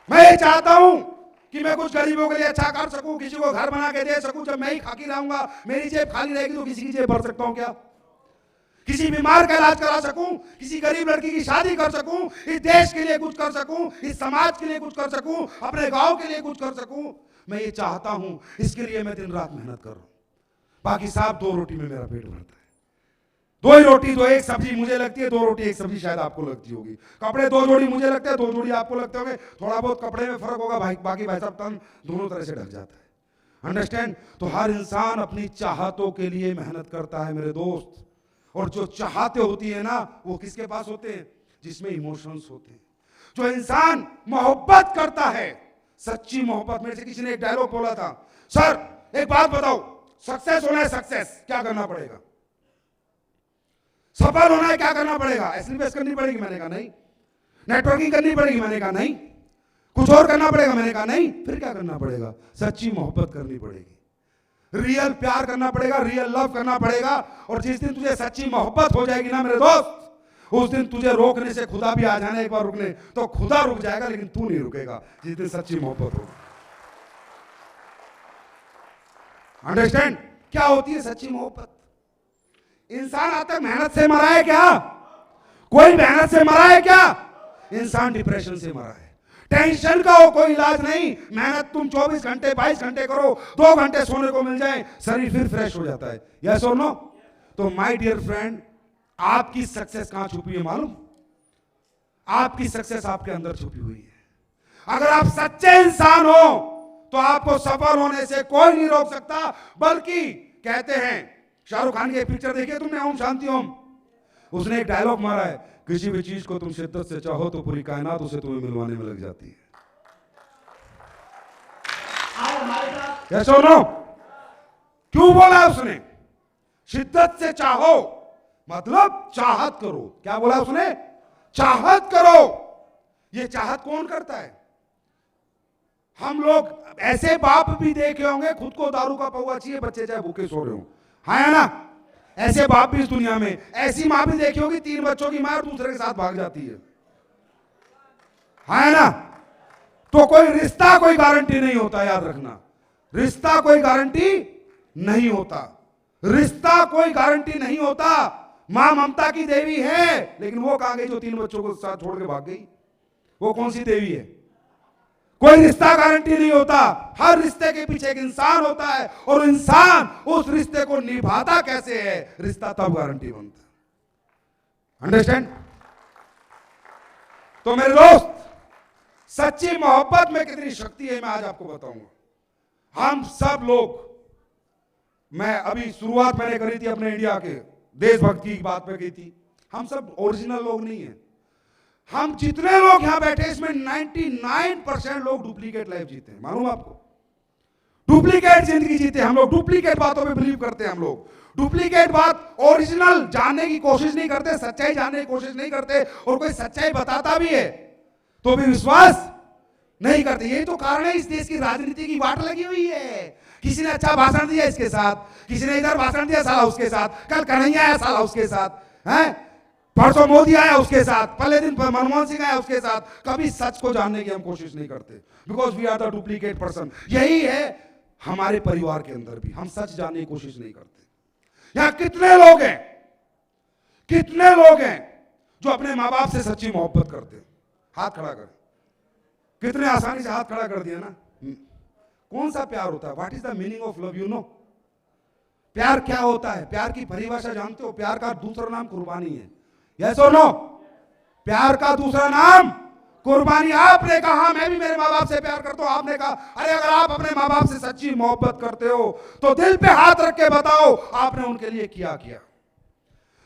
Speaker 2: मैं ये चाहता हूं कि मैं कुछ गरीबों के लिए अच्छा कर सकूं, किसी को घर बना के दे सकूं। जब मैं ही खाकी रहूंगा, मेरी जेब खाली रहेगी, तो किसी की जेब भर सकता हूं क्या? किसी बीमार का इलाज करा सकूं, किसी गरीब लड़की की शादी कर सकूं, इस देश के लिए कुछ कर सकूं, इस समाज के लिए कुछ कर सकूं, अपने गांव के लिए कुछ कर सकूं। मैं ये चाहता हूं, इसके लिए मैं दिन रात मेहनत कर रहा हूं। बाकी साहब 2 रोटी में मेरा पेट भरता है। दो ही रोटी दो एक सब्जी मुझे लगती है, दो रोटी एक सब्जी शायद आपको लगती होगी। कपड़े दो जोड़ी मुझे लगते हैं, दो जोड़ी आपको लगते होंगे। थोड़ा बहुत कपड़े में फर्क होगा, बाकी भाई साहब तन दोनों तरह से ढक जाता है। अंडरस्टैंड? तो हर इंसान अपनी चाहतों के लिए मेहनत करता है मेरे दोस्त। और जो चाहते होती है ना, वो किसके पास होते हैं? जिसमें इमोशंस होते हैं। जो इंसान मोहब्बत करता है, सच्ची मोहब्बत। मेरे से किसी ने एक डायलॉग बोला था, सर एक बात बताओ, सक्सेस होना है, सक्सेस क्या करना पड़ेगा? सफल होना है क्या करना पड़ेगा? एसएमएस करनी पड़ेगी? मैंने कहा नहीं। नेटवर्किंग करनी पड़ेगी? मैंने कहा नहीं। कुछ और करना पड़ेगा? मैंने कहा नहीं। फिर क्या करना पड़ेगा? सच्ची मोहब्बत करनी पड़ेगी, रियल प्यार करना पड़ेगा, रियल लव करना पड़ेगा। और जिस दिन तुझे सच्ची मोहब्बत हो जाएगी ना मेरे दोस्त, उस दिन तुझे रोकने से खुदा भी आ जाना एक बार रुकने, तो खुदा रुक जाएगा, लेकिन तू नहीं रुकेगा जिस दिन सच्ची मोहब्बत हो। अंडरस्टैंड? क्या होती है सच्ची मोहब्बत? इंसान आज तक मेहनत से मरा है क्या? कोई मेहनत से मरा है क्या? इंसान डिप्रेशन से मरा है। टेंशन का हो कोई इलाज नहीं। मेहनत तुम 24 घंटे 22 घंटे करो, 2 घंटे सोने को मिल जाए, शरीर फिर फ्रेश हो जाता है। यस और नो? तो माय डियर फ्रेंड, आपकी सक्सेस कहां छुपी है मालूम? आपकी सक्सेस आपके अंदर छुपी हुई है। अगर आप सच्चे इंसान हो तो आपको सफल होने से कोई नहीं रोक सकता। बल्कि कहते हैं, शाहरुख खान की एक पिक्चर देखी है तुमने, ओम शांति ओम? उसने एक डायलॉग मारा है, किसी भी चीज को तुम शिद्दत से चाहो तो पूरी कायनात उसे तुम्हें मिलवाने में लग जाती है। यस और नो? क्यों बोला उसने? शिद्दत से चाहो मतलब चाहत करो। क्या बोला उसने? चाहत करो। ये चाहत कौन करता है? हम लोग ऐसे बाप भी देखे होंगे, खुद को दारू का पौवा चाहिए, बच्चे चाहे भूखे सो रहे हो, है ना? ऐसे बाप भी इस दुनिया में। ऐसी मां भी देखी होगी, 3 बच्चों की मां और दूसरे के साथ भाग जाती है ना? तो कोई रिश्ता कोई गारंटी नहीं होता, याद रखना। रिश्ता कोई गारंटी नहीं होता। रिश्ता कोई गारंटी नहीं होता। मां ममता की देवी है, लेकिन वो कहां गई जो 3 बच्चों को साथ छोड़ के भाग गई? वो कौन सी देवी है? कोई रिश्ता गारंटी नहीं होता। हर रिश्ते के पीछे एक इंसान होता है, और इंसान उस रिश्ते को निभाता कैसे है, रिश्ता तब गारंटी बनता है। अंडरस्टैंड? तो मेरे दोस्त, सच्ची मोहब्बत में कितनी शक्ति है मैं आज आपको बताऊंगा। हम सब लोग, मैं अभी शुरुआत मैंने करी थी अपने इंडिया के देशभक्ति की बात पे की थी। हम सब ओरिजिनल लोग नहीं है। हम जितने लोग यहां बैठे, इसमें 99% लोग डुप्लीकेट लाइफ जीते हैं। मालूम आपको? डुप्लीकेट जिंदगी जीते हम लोग। डुप्लीकेट बातों पे बिलीव करते हैं हम लोग। डुप्लीकेट बात, ओरिजिनल जानने की कोशिश नहीं करते, सच्चाई जानने की कोशिश नहीं करते। और कोई सच्चाई बताता भी है तो भी विश्वास नहीं करते। यही तो कारण है इस देश की राजनीति की वाट लगी हुई है। किसी ने अच्छा भाषण दिया इसके साथ, किसी ने इधर भाषण दिया साला उसके साथ, कल कन्हैया आया साला उसके साथ, है परसों मोदी आया उसके साथ, पहले दिन मनमोहन सिंह आया उसके साथ। कभी सच को जानने की हम कोशिश नहीं करते, because we are the duplicate person. यही है हमारे परिवार के अंदर भी, हम सच जानने की कोशिश नहीं करते। यहां कितने लोग हैं, कितने लोग हैं जो अपने माँ बाप से सच्ची मोहब्बत करते हैं? हाथ खड़ा करें। कितने आसानी से हाथ खड़ा कर दिया ना। कौन सा प्यार होता है? What is the meaning of love? You know प्यार क्या होता है? प्यार की परिभाषा जानते हो? प्यार का दूसरा नाम कुर्बानी है। यस और नो? प्यार का दूसरा नाम कुर्बानी। आपने कहा मैं भी मेरे माँ बाप से प्यार करता हूं, आपने कहा अरे अगर आप अपने माँ बाप से सच्ची मोहब्बत करते हो तो दिल पे हाथ रख के बताओ आपने उनके लिए क्या किया,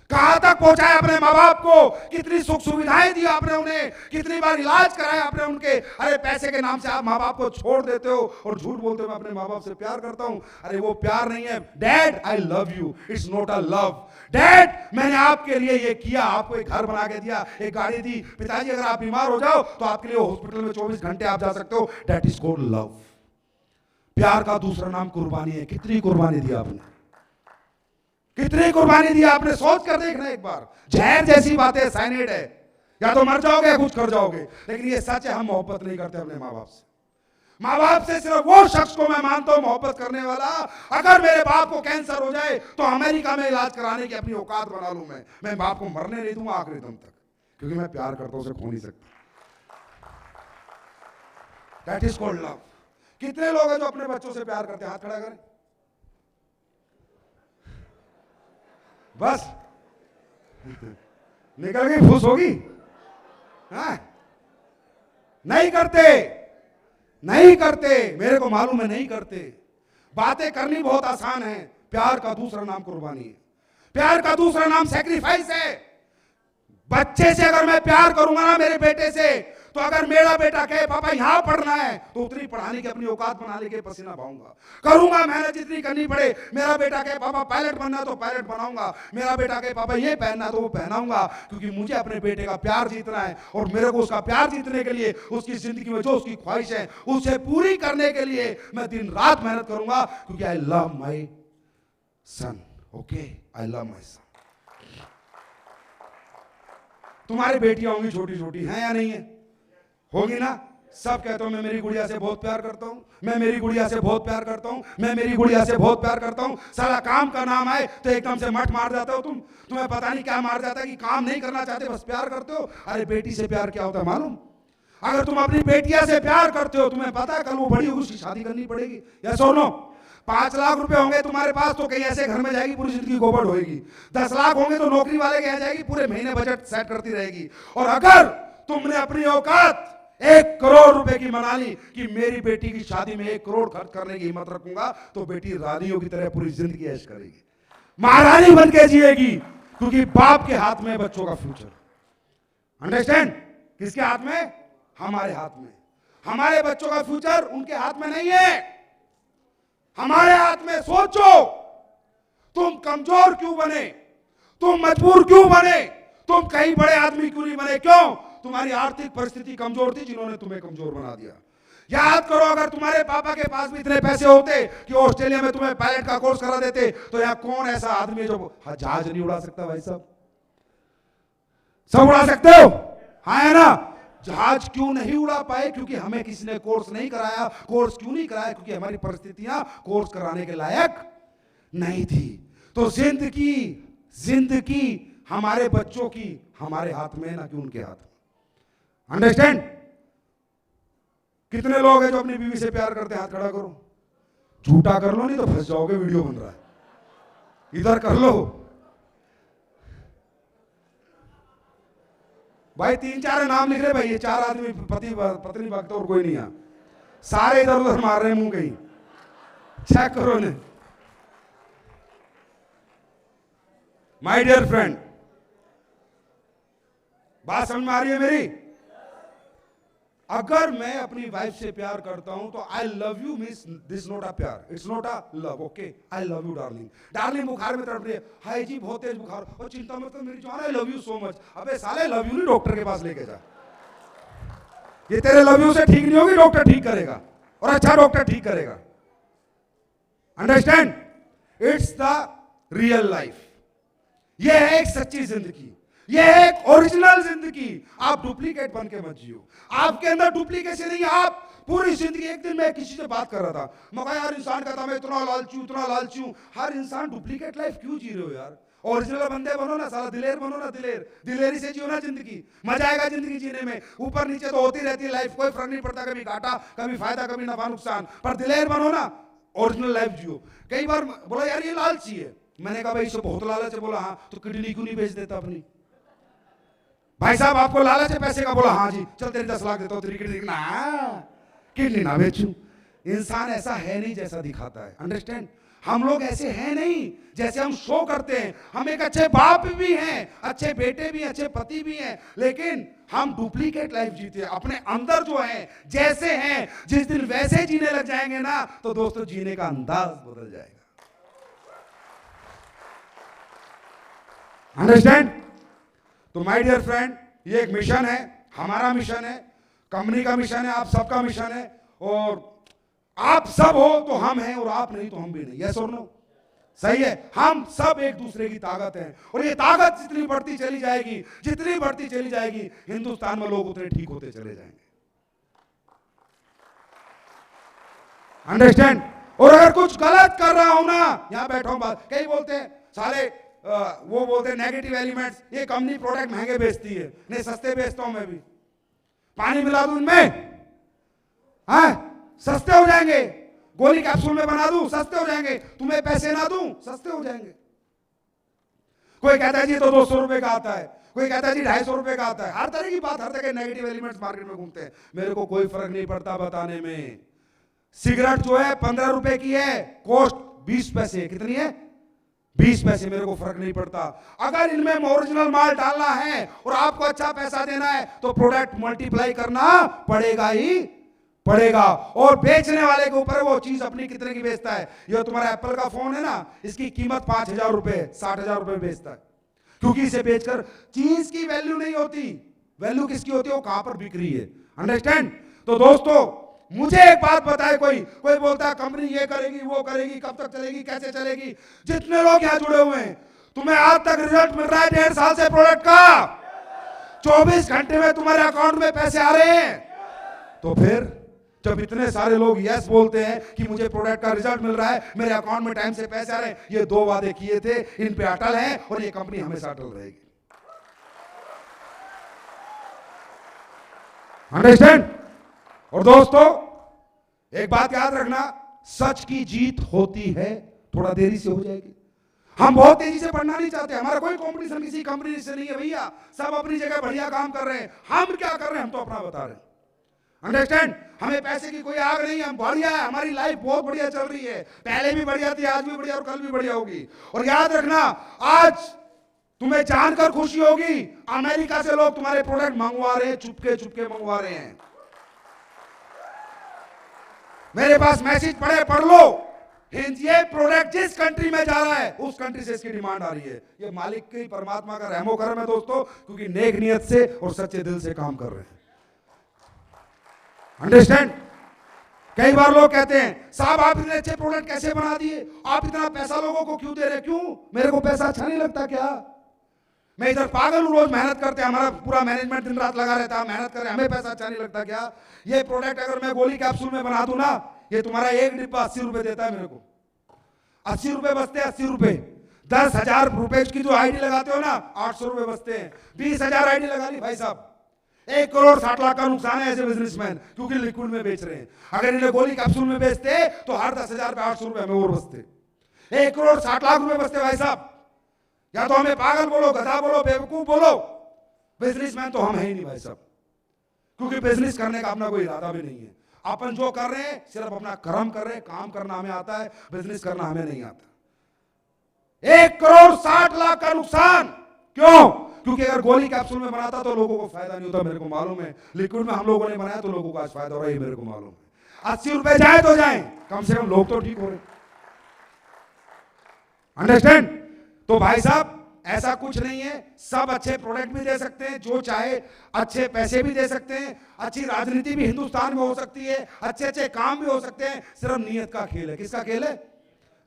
Speaker 2: कहां तक पहुंचाया अपने माँ बाप को, कितनी सुख सुविधाएं दी आपने उन्हें, कितनी बार इलाज कराया आपने उनके। अरे पैसे के नाम से आप माँ बाप को छोड़ देते हो और झूठ बोलते हो मैं अपने माँ बाप से प्यार करता हूं। अरे वो प्यार नहीं है। Dad I love you, it's not a love. Dad मैंने आपके लिए ये किया, आपको एक घर बना के दिया, एक गाड़ी दी। पिताजी अगर आप बीमार हो जाओ तो आपके लिए हॉस्पिटल में 24 घंटे आप जा सकते हो। That is called love. प्यार का दूसरा नाम कुर्बानी है। कितनी कुर्बानी दी आपने, कितनी कुर्बानी दी आपने, सोच कर देखना एक बार। जहर जैसी बातें, साइनेड है, या तो मर जाओगे या कुछ कर जाओगे। लेकिन ये सच है, हम मोहब्बत नहीं करते अपने माँ बाप से। माँ बाप से सिर्फ वो शख्स को मैं मानता हूं मोहब्बत करने वाला, अगर मेरे बाप को कैंसर हो जाए तो अमेरिका में इलाज कराने की अपनी औकात बना लूं। मैं बाप को मरने नहीं दूंगा आखिरी दम तक, क्योंकि मैं प्यार करता हूं, उसे खो नहीं सकता। That is called love. कितने लोग हैं जो अपने बच्चों से प्यार करते हैं? हाथ खड़ा करें। बस निकल गई, फुस होगी। हाँ? नहीं करते, नहीं करते, मेरे को मालूम है नहीं करते। बातें करनी बहुत आसान है, प्यार का दूसरा नाम कुर्बानी है, प्यार का दूसरा नाम सैक्रिफाइस है। बच्चे से अगर मैं प्यार करूंगा ना, मेरे बेटे से, तो अगर मेरा बेटा कहे पापा यहां पढ़ना है, तो उतनी पढ़ाने की अपनी औकात बना लेके पसीना बहाऊंगा, करूंगा मेहनत जितनी करनी पड़े। मेरा बेटा कहे पापा पायलट बनना है तो पायलट बनाऊंगा, मेरा बेटा कहे पापा ये पहनना तो वो पहनाऊंगा, क्योंकि मुझे अपने बेटे का प्यार जीतना है। और मेरे को उसका प्यार जीतने के लिए, उसकी जिंदगी में जो उसकी ख्वाहिश है उसे पूरी करने के लिए मैं दिन रात मेहनत करूंगा, क्योंकि I love my son. Okay, I love my son. तुम्हारी बेटियां होंगी छोटी छोटी, हैं या नहीं है? होगी ना? सब कहते हो मैं मेरी गुड़िया से बहुत प्यार करता हूं, मैं मेरी गुड़िया से बहुत प्यार करता हूं, मैं मेरी गुड़िया से बहुत प्यार करता हूं। साला काम का नाम आए तो एकदम से मठ मार जाते हो तुम। तुम्हें पता नहीं क्या मार जाता है कि काम नहीं करना चाहते, बस प्यार करते हो। अरे बेटी से प्यार क्या होता है मालूम? अगर तुम अपनी बेटिया से प्यार करते हो, तुम्हें पता है कल वो बड़ी होगी, उसकी शादी करनी पड़ेगी। या सुनो, 5 लाख रुपए होंगे तुम्हारे पास तो कहीं ऐसे घर में जाएगी पूरी जिंदगी गोबर होएगी। 10 लाख होंगे तो नौकरी वाले के यहाँ जाएगी, पूरे महीने बजट सेट करती रहेगी। और अगर तुमने अपनी औकात 1 करोड़ रुपए की बना ली कि मेरी बेटी की शादी में 1 करोड़ खर्च करने की हिम्मत रखूंगा, तो बेटी रानियों की तरह पूरी जिंदगी ऐश करेगी, महारानी बन के जिएगी, क्योंकि बाप के हाथ में बच्चों का फ्यूचर। अंडरस्टैंड? किसके हाथ में? हमारे हाथ में। हमारे बच्चों का फ्यूचर उनके हाथ में नहीं है, हमारे हाथ में। सोचो, तुम कमजोर क्यों बने, तुम मजबूर क्यों बने, तुम कहीं बड़े आदमी क्यों नहीं बने? क्यों? तुम्हारी आर्थिक परिस्थिति कमजोर थी, जिन्होंने तुम्हें कमजोर बना दिया। याद करो, अगर तुम्हारे पापा के पास भी इतने पैसे होते कि ऑस्ट्रेलिया में तुम्हें पायलट का कोर्स करा देते, तो यहां कौन ऐसा आदमी है जो जहाज नहीं उड़ा सकता? भाई साहब, सब उड़ा सकते हो, हाँ है ना? जहाज क्यों नहीं उड़ा पाए? क्योंकि हमें किसी ने कोर्स नहीं कराया। कोर्स क्यों नहीं कराया? क्योंकि हमारी परिस्थितियां कोर्स कराने के लायक नहीं थी। तो जिंदगी हमारे बच्चों की हमारे हाथ में, ना कि उनके हाथ में। अंडरस्टैंड? कितने लोग हैं जो अपनी बीवी से प्यार करते हैं? हाथ खड़ा करो। झूठा कर लो, नहीं तो फंस जाओगे, वीडियो बन रहा है। इधर कर लो भाई, 3-4 नाम लिख रहे भाई, ये 4 आदमी पति पत्नी भक्त और कोई नहीं है, सारे इधर उधर मार रहे हैं मुंह कहीं। चेक करो ने। माय डियर फ्रेंड, बात समझ में आ रही है मेरी? अगर मैं अपनी वाइफ से प्यार करता हूं तो I love you means this not a प्यार, it's not a love. Okay, I love you darling. Darling बुखार में तड़प रही है, हाय जी बहुत तेज बुखार, और चिंता मत कर मेरी जान, आई लव यू सो मच। अबे साले, लव यू नहीं डॉक्टर के पास लेके जा। ये तेरे लव यू से ठीक नहीं होगी, डॉक्टर ठीक करेगा, और अच्छा डॉक्टर ठीक करेगा। Understand? It's the real life. ये है एक सच्ची जिंदगी, ये है एक ओरिजिनल जिंदगी। आप डुप्लीकेट बन के मत जियो। आपके अंदर डुप्लीकेशन नहीं है। आप पूरी जिंदगी, एक दिन मैं किसी से बात कर रहा था, मगर यार इंसान कहता मैं इतना लालची हूं। हर इंसान डुप्लीकेट लाइफ क्यों जी रहे हो यार? ओरिजिनल बंदे बनो ना, साला दिलेर बनो ना, दिलेरी से जियो ना जिंदगी, मजा आएगा जिंदगी जीने में। ऊपर नीचे तो होती रहती है लाइफ, कोई फर्क नहीं पड़ता, कभी घाटा कभी फायदा कभी नफा नुकसान, पर दिलेर बनो ना, ओरिजिनल लाइफ जियो। कई बार बोला यार ये लालची है, मैंने कहा भाई इसे बहुत लालच है। बोला हाँ, तो किडनी क्यों नहीं बेच देता अपनी? भाई साहब आपको लालच है पैसे का? बोला हाँ जी, चल तेरी 10 लाख देता हूं, तेरी किडनी ना बेचूं। इंसान ऐसा है नहीं जैसा दिखाता है। अंडरस्टैंड? हम लोग ऐसे हैं नहीं जैसे हम शो करते हैं। हम एक अच्छे बाप भी हैं, अच्छे बेटे भी हैं, अच्छे पति भी हैं, लेकिन हम डुप्लीकेट लाइफ जीते हैं। अपने अंदर जो है जैसे हैं, जिस दिन वैसे जीने लग जाएंगे ना, तो दोस्तों जीने का अंदाज बदल जाएगा। अंडरस्टैंड? तो माय डियर फ्रेंड, ये एक मिशन है, हमारा मिशन है, कंपनी का मिशन है, आप सबका मिशन है। और आप सब हो तो हम हैं, और आप नहीं तो हम भी नहीं। यस और नो? सही है। हम सब एक दूसरे की ताकत है, और ये ताकत जितनी बढ़ती चली जाएगी, हिंदुस्तान में लोग उतने ठीक होते चले जाएंगे। अंडरस्टैंड? और अगर कुछ गलत कर रहा हूं ना, यहां बैठा हूं, बात कई बोलते हैं साले, वो बोलते हैं नेगेटिव एलिमेंट्स, ये कंपनी प्रोडक्ट महंगे बेचती है। नहीं, सस्ते बेचता हूं मैं भी। पानी मिला दूं इनमें, हाँ सस्ते हो जाएंगे। गोली कैप्सूल में बना दूं, सस्ते हो जाएंगे। तुम्हें पैसे ना दूं, सस्ते हो जाएंगे। कोई कहता है जी तो 200 रुपए का आता है, कोई कहता है जी 250 रुपए का आता है। हर तरह की बात, हर तरह के नेगेटिव एलिमेंट्स मार्केट में घूमते हैं। मेरे को कोई फर्क नहीं पड़ता बताने में। सिगरेट जो है 15 रुपए की है, कॉस्ट 20 पैसे है। कितनी है? 20 पैसे। मेरे को फर्क नहीं पड़ता। अगर इनमें ओरिजिनल माल डालना है और आपको अच्छा पैसा देना है तो प्रोडक्ट मल्टीप्लाई करना पड़ेगा ही पड़ेगा। और बेचने वाले के ऊपर वो चीज अपनी कितने की बेचता है। ये तुम्हारा एप्पल का फोन है ना, इसकी कीमत 5,000 रुपए 60,000 रुपए बेचता है, क्योंकि इसे बेचकर चीज की वैल्यू नहीं होती। वैल्यू किसकी होती है? वो कहां पर बिक रही है। अंडरस्टैंड? तो दोस्तों मुझे एक बात बताए, कोई बोलता है कंपनी ये करेगी वो करेगी, कब तक चलेगी, कैसे चलेगी। जितने लोग यहां जुड़े हुए हैं, तुम्हें आज तक रिजल्ट मिल रहा है 1.5 साल से प्रोडक्ट का, 24 घंटे में तुम्हारे अकाउंट में पैसे आ रहे हैं। तो फिर जब इतने सारे लोग यस बोलते हैं कि मुझे प्रोडक्ट का रिजल्ट मिल रहा है, मेरे अकाउंट में टाइम से पैसे आ रहे हैं, ये 2 वादे किए थे, इन पे अटल है और ये कंपनी हमेशा अटल रहेगी। अंडरस्टैंड? और दोस्तों एक बात याद रखना, सच की जीत होती है, थोड़ा देरी से हो जाएगी। हम बहुत तेजी से बढ़ना नहीं चाहते, हमारा कोई कंपटीशन किसी कंपनी से नहीं है भैया, सब अपनी जगह बढ़िया काम कर रहे हैं। हम क्या कर रहे हैं? हम तो अपना बता रहे हैं। अंडरस्टैंड? हमें पैसे की कोई आग नहीं है, हम बढ़िया है, हमारी लाइफ बहुत बढ़िया चल रही है। पहले भी बढ़िया थी, आज भी बढ़िया और कल भी बढ़िया होगी। और याद रखना, आज तुम्हें जानकर खुशी होगी, अमेरिका से लोग तुम्हारे प्रोडक्ट मंगवा रहे हैं, चुपके चुपके मंगवा रहे हैं। मेरे पास मैसेज पढ़ लो, ये प्रोडक्ट जिस कंट्री में जा रहा है उस कंट्री से इसकी डिमांड आ रही है। ये मालिक की, परमात्मा का रहमो करम है दोस्तों, क्योंकि नेक नियत से और सच्चे दिल से काम कर रहे हैं। अंडरस्टैंड? कई बार लोग कहते हैं साहब आप इतने अच्छे प्रोडक्ट कैसे बना दिए, आप इतना पैसा लोगों को क्यों दे रहे? क्यों? मेरे को पैसा अच्छा नहीं लगता क्या? मैं इधर पागल हूं, रोज मेहनत करते हैं, हमारा पूरा मैनेजमेंट दिन रात लगा रहता है, मेहनत करे, हमें पैसा अच्छा नहीं लगता क्या? ये प्रोडक्ट अगर मैं गोली कैप्सूल में बना दूं ना, ये तुम्हारा एक डिब्बा 80 रुपए देता है मेरे को। 80 रुपए बचते हैं, 80 रुपए। 10,000 रुपए की जो आईडी लगाते हो ना, 800 रुपए बचते हैं। 20,000 आईडी लगा ली भाई साहब, 1 करोड़ 60 लाख का नुकसान है ऐसे बिजनेसमैन, क्योंकि लिक्विड में बेच रहे हैं। अगर इन्हें गोली कैप्सूल में बेचते तो हर 10,000 पे 800 रुपए हमें और बचते। 1 करोड़ 60 लाख रुपए बचते भाई साहब। या तो हमें पागल बोलो, गधा बोलो, बेवकूफ बोलो, बिजनेसमैन तो हम है ही नहीं भाई साहब, क्योंकि बिजनेस करने का अपना कोई इरादा भी नहीं है। अपन जो कर रहे हैं सिर्फ अपना कर्म कर रहे हैं, काम करना हमें आता है, बिजनेस करना हमें नहीं आता। 1 करोड़ 60 लाख का नुकसान क्यों? क्योंकि अगर गोली कैप्सूल में बनाता तो लोगों को फायदा नहीं होता, मेरे को मालूम है। लिक्विड में हम लोगों ने बनाया तो लोगों को आज फायदा हो रहा है, मेरे को मालूम है। 80 रुपए जाए तो जाए, कम से कम लोग तो ठीक हो रहे। अंडरस्टैंड? तो भाई साहब ऐसा कुछ नहीं है, सब अच्छे प्रोडक्ट भी दे सकते हैं, जो चाहे अच्छे पैसे भी दे सकते हैं, अच्छी राजनीति भी हिंदुस्तान में हो सकती है, अच्छे अच्छे काम भी हो सकते हैं। सिर्फ नियत का खेल है। किसका खेल है?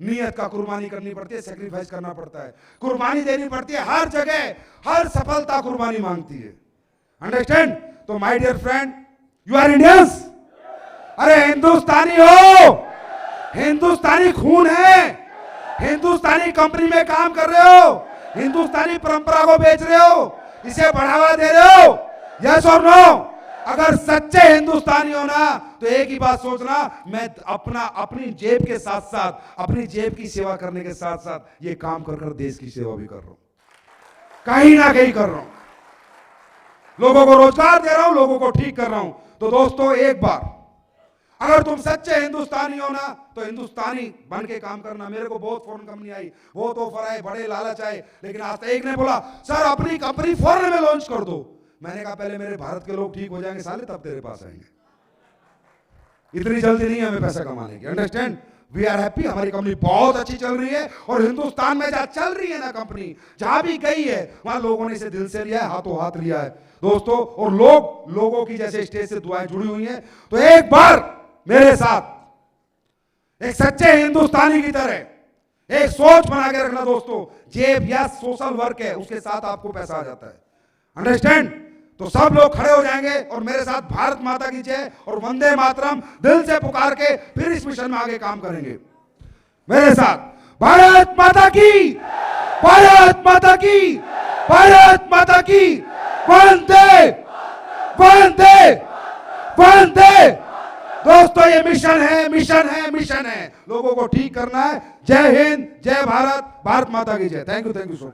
Speaker 2: नियत का। कुर्बानी करनी पड़ती है, सेक्रीफाइस करना पड़ता है, कुर्बानी देनी पड़ती है। हर जगह हर सफलता कुर्बानी मांगती है। अंडरस्टैंड? तो my dear friend, you are Indians. अरे हिंदुस्तानी हो, हिंदुस्तानी खून है, हिंदुस्तानी कंपनी में काम कर रहे हो, हिंदुस्तानी परंपरा को बेच रहे हो, इसे बढ़ावा दे रहे हो। यस और नो? अगर सच्चे हिंदुस्तानी हो ना तो एक ही बात सोचना, मैं अपनी जेब के साथ साथ, अपनी जेब की सेवा करने के साथ साथ ये काम कर कर देश की सेवा भी कर रहा हूं, कहीं ना कहीं कर रहा हूं। लोगों को रोजगार दे रहा हूं, लोगों को ठीक कर रहा हूं। तो दोस्तों एक बार अगर तुम सच्चे हिंदुस्तानी हो ना तो हिंदुस्तानी बन के काम करना। मेरे को बहुत फॉरेन कंपनी आई, बहुत ऑफर आए, बड़े लालच आए, लेकिन आज तक एक ने बोला सर अपनी कंपनी फॉरेन में लॉन्च कर दो। मैंने कहा पहले मेरे भारत के लोग ठीक हो जाएंगे साले, तब तेरे पास आएंगे। इतनी जल्दी नहीं हमें पैसा कमाने की। अंडरस्टैंड? वी आर हैप्पी, हमारी कंपनी बहुत अच्छी चल रही है। और हिंदुस्तान में जहां चल रही है ना कंपनी, जहां भी गई है वहां लोगों ने इसे दिल से लिया है, हाथों हाथ लिया है दोस्तों। और लोगों की जैसे स्टेज से दुआएं जुड़ी हुई हैं। तो एक बार मेरे साथ एक सच्चे हिंदुस्तानी की तरह एक सोच बना के रखना दोस्तों। जेब या सोशल वर्क है, उसके साथ आपको पैसा आ जाता है। अंडरस्टैंड? तो सब लोग खड़े हो जाएंगे और मेरे साथ भारत माता की जय और वंदे मातरम दिल से पुकार के फिर इस मिशन में आगे काम करेंगे। मेरे साथ भारत माता की, भारत माता की, भारत माता की, वंदे वंदे वंदे। दोस्तों ये मिशन है, मिशन है, मिशन है। लोगों को ठीक करना है। जय हिंद, जय भारत, भारत माता की जय। Thank you so much.